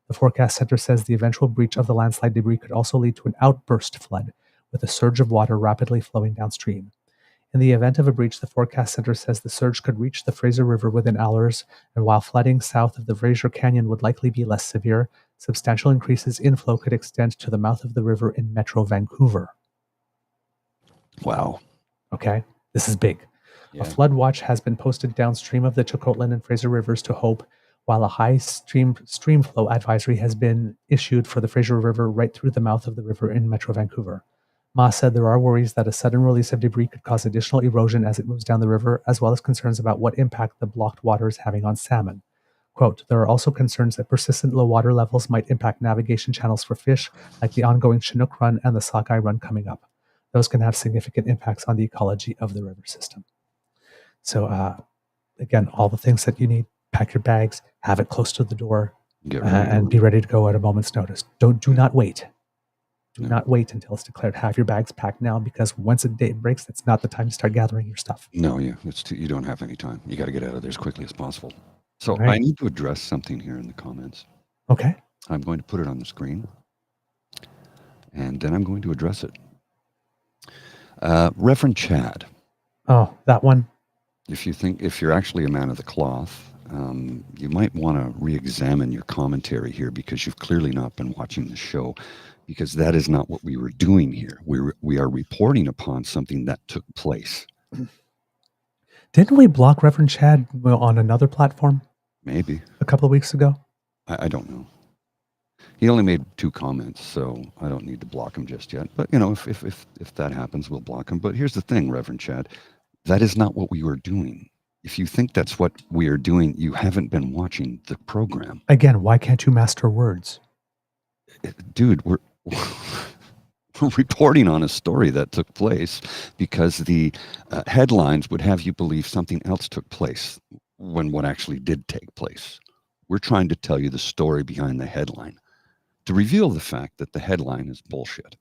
[SPEAKER 2] The Forecast Center says the eventual breach of the landslide debris could also lead to an outburst flood, with a surge of water rapidly flowing downstream. In the event of a breach, the Forecast Center says the surge could reach the Fraser River within hours, and while flooding south of the Fraser Canyon would likely be less severe, substantial increases in flow could extend to the mouth of the river in Metro Vancouver.
[SPEAKER 3] Wow.
[SPEAKER 2] Okay, this is big.
[SPEAKER 3] Yeah.
[SPEAKER 2] A flood watch has been posted downstream of the Chakotlan and Fraser Rivers to Hope, while a high stream flow advisory has been issued for the Fraser River right through the mouth of the river in Metro Vancouver. Ma said there are worries that a sudden release of debris could cause additional erosion as it moves down the river, as well as concerns about what impact the blocked water is having on salmon. Quote, there are also concerns that persistent low water levels might impact navigation channels for fish, like the ongoing Chinook Run and the Sockeye Run coming up. Those can have significant impacts on the ecology of the river system. So, again, all the things that you need, pack your bags, have it close to the door, and be ready to go at a moment's notice. Do not wait. Do not wait until it's declared. Have your bags packed now, because once a day breaks, that's not the time to start gathering your stuff.
[SPEAKER 3] No, you don't have any time. You got to get out of there as quickly as possible. So I need to address something here in the comments.
[SPEAKER 2] Okay.
[SPEAKER 3] I'm going to put it on the screen, and then I'm going to address it. Reverend Chad.
[SPEAKER 2] Oh, that one.
[SPEAKER 3] If you're actually a man of the cloth, you might want to re-examine your commentary here, because you've clearly not been watching the show, because that is not what we were doing here. We are reporting upon something that took place.
[SPEAKER 2] Didn't we block Reverend Chad on another platform?
[SPEAKER 3] Maybe.
[SPEAKER 2] A couple of weeks ago?
[SPEAKER 3] I don't know. He only made 2 comments, so I don't need to block him just yet. But, if that happens, we'll block him. But here's the thing, Reverend Chad. That is not what we were doing. If you think that's what we are doing, you haven't been watching the program.
[SPEAKER 2] Again, why can't you master words?
[SPEAKER 3] Dude, we're reporting on a story that took place because the headlines would have you believe something else took place when what actually did take place. We're trying to tell you the story behind the headline to reveal the fact that the headline is bullshit.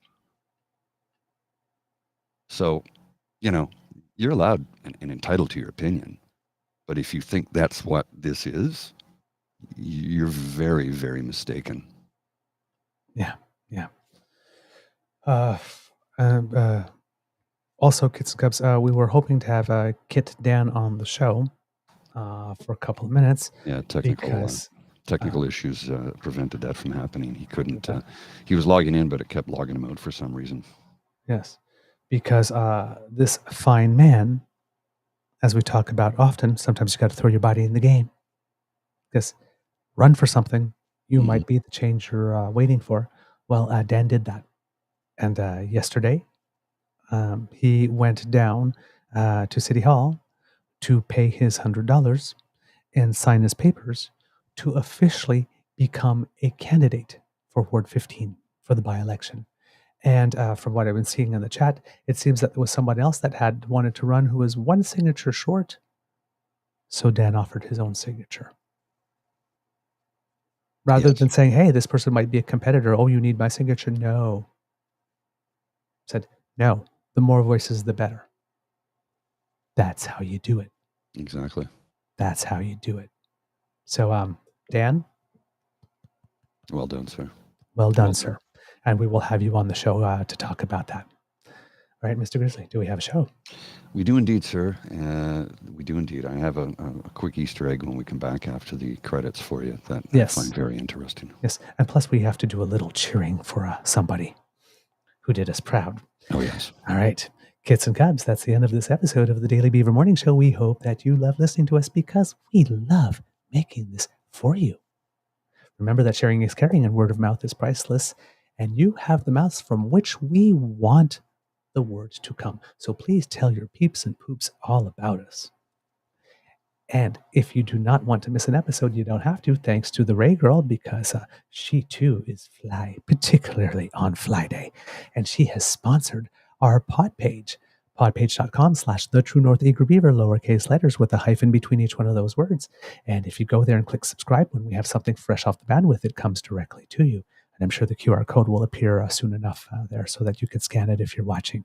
[SPEAKER 3] So, you're allowed and entitled to your opinion. But if you think that's what this is, you're very, very mistaken.
[SPEAKER 2] Yeah. Also, Kits and Cubs, we were hoping to have Kit Dan on the show for a couple of minutes.
[SPEAKER 3] Yeah, technical.
[SPEAKER 2] Because
[SPEAKER 3] Technical issues prevented that from happening. He couldn't. He was logging in, but it kept logging him out for some reason.
[SPEAKER 2] Yes, because this fine man, as we talk about often, sometimes you got to throw your body in the game. Because run for something, you might be the change you're waiting for. Well, Dan did that. And yesterday, he went down to City Hall to pay his $100 and sign his papers to officially become a candidate for Ward 15 for the by-election. And from what I've been seeing in the chat, it seems that there was someone else that had wanted to run who was one signature short. So Dan offered his own signature. Rather than saying, hey, this person might be a competitor. Oh, you need my signature? No. Said, no, the more voices, the better. That's how you do it.
[SPEAKER 3] Exactly.
[SPEAKER 2] That's how you do it. So, Dan?
[SPEAKER 3] Well done, sir.
[SPEAKER 2] Well done, sir. And we will have you on the show to talk about that. All right, Mr. Grizzly, do we have a show?
[SPEAKER 3] We do indeed, sir. We do indeed. I have a quick Easter egg when we come back after the credits for you that I find very interesting.
[SPEAKER 2] Yes, and plus we have to do a little cheering for somebody who did us proud.
[SPEAKER 3] Oh, yes.
[SPEAKER 2] All right, kids and cubs, that's the end of this episode of the Daily Beaver Morning Show. We hope that you love listening to us because we love making this for you. Remember that sharing is caring and word of mouth is priceless, and you have the mouths from which we want the words to come. So please tell your peeps and poops all about us. And if you do not want to miss an episode, you don't have to, thanks to the Ray Girl, because she too is fly, particularly on Fly Day. And she has sponsored our pod page, podpage.com/TheTrueNorthEagerBeaver, lowercase letters with a hyphen between each one of those words. And if you go there and click subscribe, when we have something fresh off the bandwidth, it comes directly to you. And I'm sure the QR code will appear soon enough there so that you can scan it if you're watching.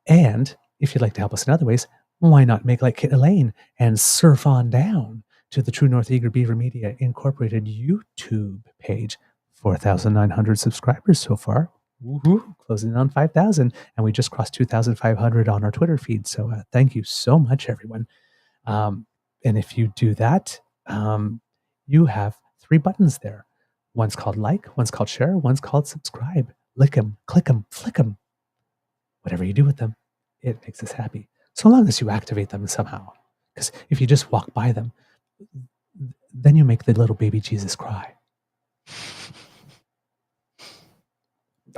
[SPEAKER 2] And if you'd like to help us in other ways, why not make like Kit Elaine and surf on down to the True North Eager Beaver Media Incorporated YouTube page. 4,900 subscribers so far. Woohoo! Closing in on 5,000. And we just crossed 2,500 on our Twitter feed. So thank you so much, everyone. And if you do that, you have 3 buttons there. One's called like, one's called share, one's called subscribe. Lick them, click them, flick them. Whatever you do with them, it makes us happy. So long as you activate them somehow. Because if you just walk by them, then you make the little baby Jesus cry.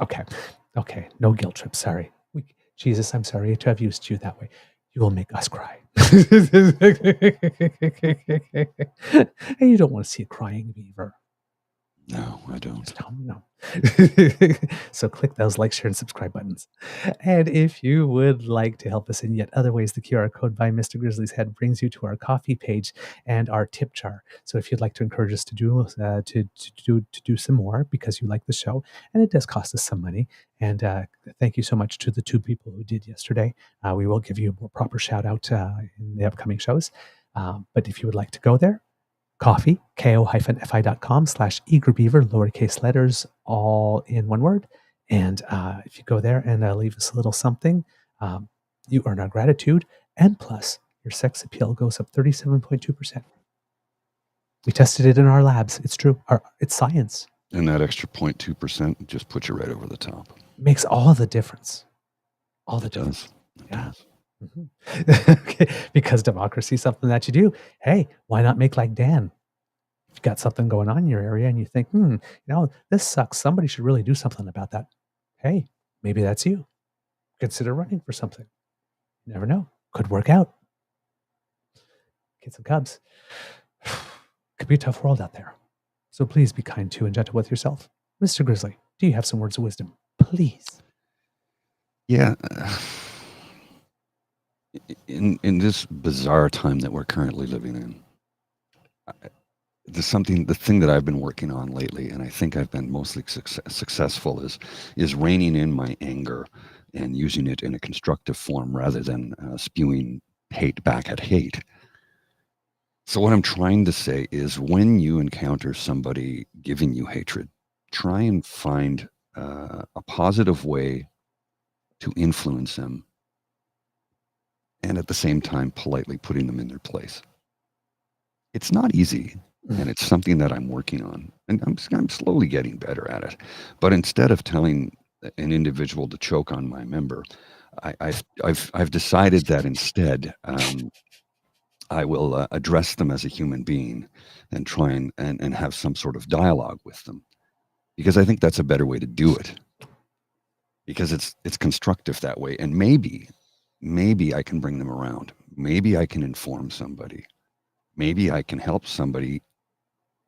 [SPEAKER 2] Okay. No guilt trip. Sorry. Jesus, I'm sorry to have used you that way. You will make us cry. And you don't want to see a crying beaver.
[SPEAKER 3] No, I don't.
[SPEAKER 2] No. So click those like, share, and subscribe buttons. And if you would like to help us in yet other ways, the QR code by Mr. Grizzly's Head brings you to our coffee page and our tip jar. So if you'd like to encourage us to do some more because you like the show, and it does cost us some money. And thank you so much to the 2 people who did yesterday. We will give you a more proper shout out in the upcoming shows. But if you would like to go there, coffee, ko-fi.com/eagerbeaver, lowercase letters, all in one word. And if you go there and leave us a little something, you earn our gratitude. And plus, your sex appeal goes up 37.2%. We tested it in our labs. It's true. It's science.
[SPEAKER 3] And that extra 0.2% just puts you right over the top.
[SPEAKER 2] Makes all the difference. All the difference.
[SPEAKER 3] It
[SPEAKER 2] Yeah.
[SPEAKER 3] does.
[SPEAKER 2] Okay. Because democracy is something that you do. Hey, why not make like Dan? If you've got something going on in your area and you think, this sucks. Somebody should really do something about that. Hey, maybe that's you. Consider running for something. You never know. Could work out. Kids and cubs. Could be a tough world out there. So please be kind to and gentle with yourself. Mr. Grizzly, do you have some words of wisdom? Please.
[SPEAKER 3] Yeah. In this bizarre time that we're currently living in, the thing that I've been working on lately, and I think I've been mostly successful, is reining in my anger and using it in a constructive form rather than spewing hate back at hate. So what I'm trying to say is, when you encounter somebody giving you hatred, try and find a positive way to influence them, and at the same time politely putting them in their place. It's not easy. And it's something that I'm working on, and I'm slowly getting better at it. But instead of telling an individual to choke on my member, I've decided that instead I will address them as a human being and try and have some sort of dialogue with them, because I think that's a better way to do it, because it's constructive that way. And maybe I can bring them around. Maybe I can inform somebody. Maybe I can help somebody,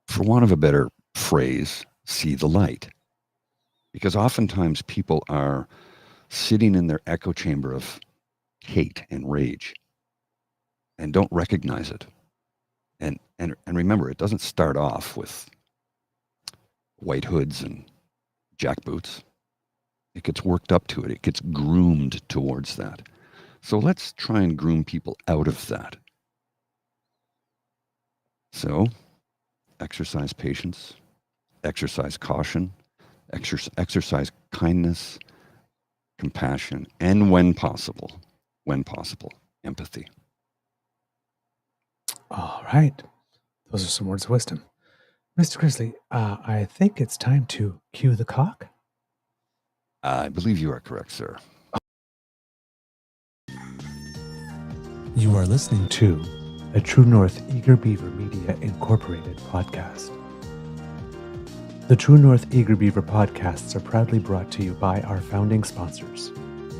[SPEAKER 3] for want of a better phrase, see the light. Because oftentimes people are sitting in their echo chamber of hate and rage and don't recognize it. And remember, it doesn't start off with white hoods and jackboots. It gets worked up to it. It gets groomed towards that. So let's try and groom people out of that. So exercise patience, exercise caution, exercise kindness, compassion, and when possible, empathy.
[SPEAKER 2] All right. Those are some words of wisdom. Mr. Grizzly, I think it's time to cue the cock.
[SPEAKER 3] I believe you are correct, sir.
[SPEAKER 2] You are listening to a True North Eager Beaver Media Incorporated podcast. The True North Eager Beaver podcasts are proudly brought to you by our founding sponsors,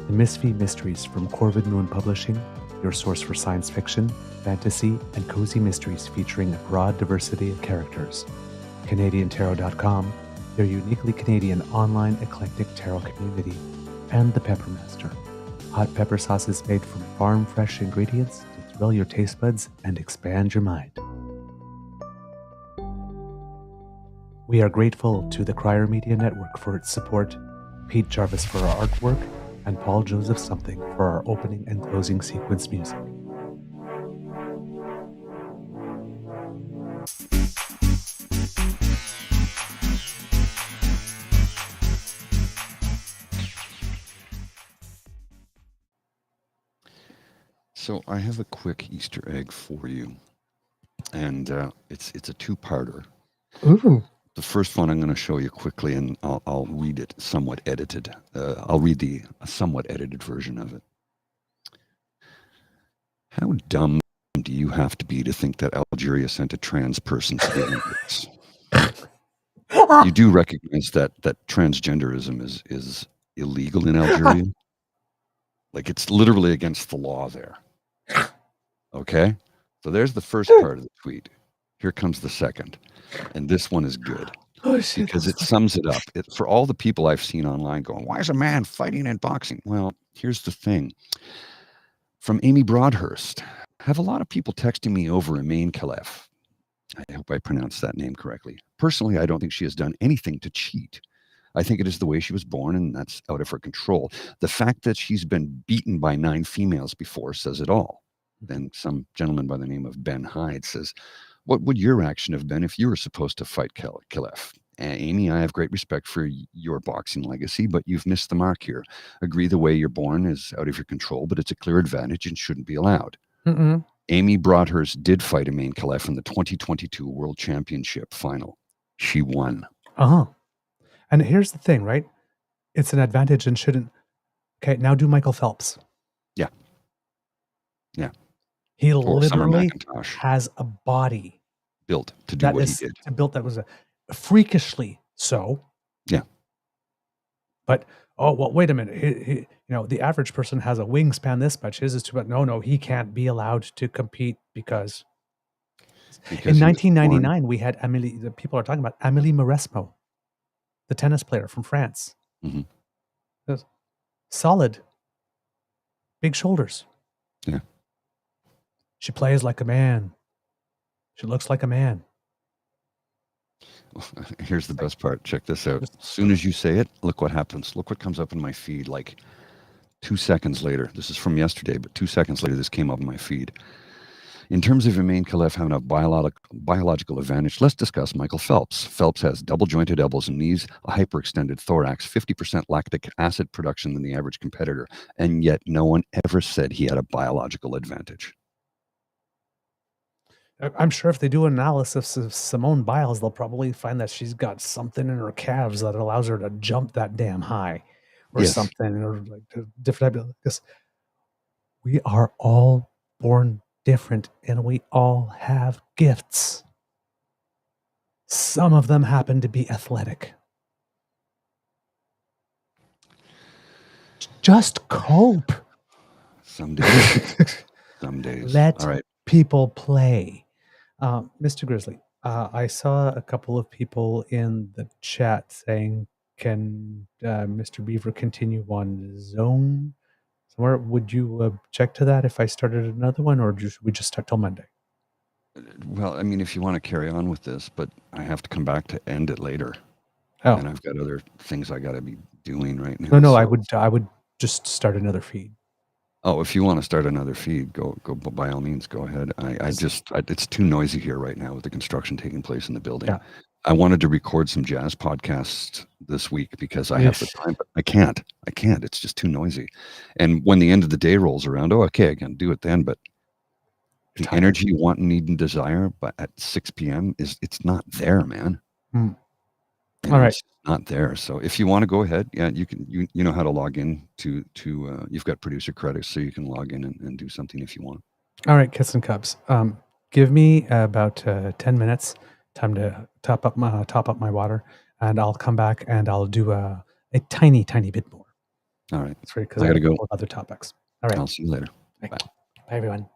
[SPEAKER 2] the Misfit Mysteries from Corvid Moon Publishing, your source for science fiction, fantasy, and cozy mysteries featuring a broad diversity of characters. CanadianTarot.com, their uniquely Canadian online eclectic tarot community, and the Peppermaster, hot pepper sauces made from farm-fresh ingredients to thrill your taste buds and expand your mind. We are grateful to the Crier Media Network for its support, Pete Jarvis for our artwork, and Paul Joseph Something for our opening and closing sequence music.
[SPEAKER 3] So I have a quick Easter egg for you, and it's a two-parter.
[SPEAKER 2] Ooh.
[SPEAKER 3] The first one I'm going to show you quickly, and I'll read it somewhat edited. I'll read the somewhat edited version of it. How dumb do you have to be to think that Algeria sent a trans person to the Olympics? You do recognize that transgenderism is illegal in Algeria? Like, it's literally against the law there. Okay? So there's the first part of the tweet. Here comes the second. And this one is good. Because it sums it up. For all the people I've seen online going, why is a man fighting in boxing? Well, here's the thing. From Amy Broadhurst. I have a lot of people texting me over Emain Khalef. I hope I pronounced that name correctly. Personally, I don't think she has done anything to cheat. I think it is the way she was born, and that's out of her control. The fact that she's been beaten by 9 females before says it all. Then some gentleman by the name of Ben Hyde says, what would your action have been if you were supposed to fight Khalef? Amy, I have great respect for your boxing legacy, but you've missed the mark here. Agree the way you're born is out of your control, but it's a clear advantage and shouldn't be allowed.
[SPEAKER 2] Mm-mm.
[SPEAKER 3] Amy Broadhurst did fight Emain Khalef in the 2022 World Championship final. She won.
[SPEAKER 2] Uh-huh. And here's the thing, right? It's an advantage and shouldn't... Okay, now do Michael Phelps.
[SPEAKER 3] Yeah. Yeah.
[SPEAKER 2] He literally has a body
[SPEAKER 3] built to do what he did.
[SPEAKER 2] Built that was freakishly so.
[SPEAKER 3] Yeah.
[SPEAKER 2] But, oh, well, wait a minute. The average person has a wingspan this much. His is too much. No, he can't be allowed to compete because in 1999, we had the people are talking about Amélie Mauresmo, the tennis player from France.
[SPEAKER 3] Mm-hmm.
[SPEAKER 2] Solid. Big shoulders.
[SPEAKER 3] Yeah.
[SPEAKER 2] She plays like a man. She looks like a man.
[SPEAKER 3] Here's the best part. Check this out. As soon as you say it, look what happens. Look what comes up in my feed like 2 seconds later. This is from yesterday, but 2 seconds later, this came up in my feed. In terms of Emain Khalef having a biological advantage, let's discuss Michael Phelps. Phelps has double-jointed elbows and knees, a hyperextended thorax, 50% lactic acid production than the average competitor, and yet no one ever said he had a biological advantage.
[SPEAKER 2] I'm sure if they do analysis of Simone Biles, they'll probably find that she's got something in her calves that allows her to jump that damn high, or something, or like different type of. Because we are all born different, and we all have gifts. Some of them happen to be athletic. Just cope.
[SPEAKER 3] Some days. Some days.
[SPEAKER 2] Let
[SPEAKER 3] all right.
[SPEAKER 2] people play. Mr. Grizzly, I saw a couple of people in the chat saying, can Mr. Beaver continue on Zone somewhere? Would you object to that if I started another one, or should we just start till Monday?
[SPEAKER 3] Well, I mean, if you want to carry on with this, but I have to come back to end it later.
[SPEAKER 2] Oh.
[SPEAKER 3] And I've got other things I got to be doing right now.
[SPEAKER 2] No, so. I would just start another feed.
[SPEAKER 3] Oh, if you want to start another feed, go by all means, go ahead. It's too noisy here right now with the construction taking place in the building.
[SPEAKER 2] Yeah.
[SPEAKER 3] I wanted to record some jazz podcasts this week because I have the time, but I can't. It's just too noisy. And when the end of the day rolls around, okay, I can do it then. But the energy you want, need, and desire, but at 6 p.m. it's not there, man.
[SPEAKER 2] All right.
[SPEAKER 3] It's not there. So if you want to go ahead, yeah, you can. You know how to log in to you've got producer credits, so you can log in and do something if you want.
[SPEAKER 2] All right, Kits and Cubs. Give me about 10 minutes time to top up my water, and I'll come back and I'll do a tiny bit more.
[SPEAKER 3] All right.
[SPEAKER 2] That's right, because I got to go with other topics. All right.
[SPEAKER 3] I'll see you later.
[SPEAKER 2] Bye everyone.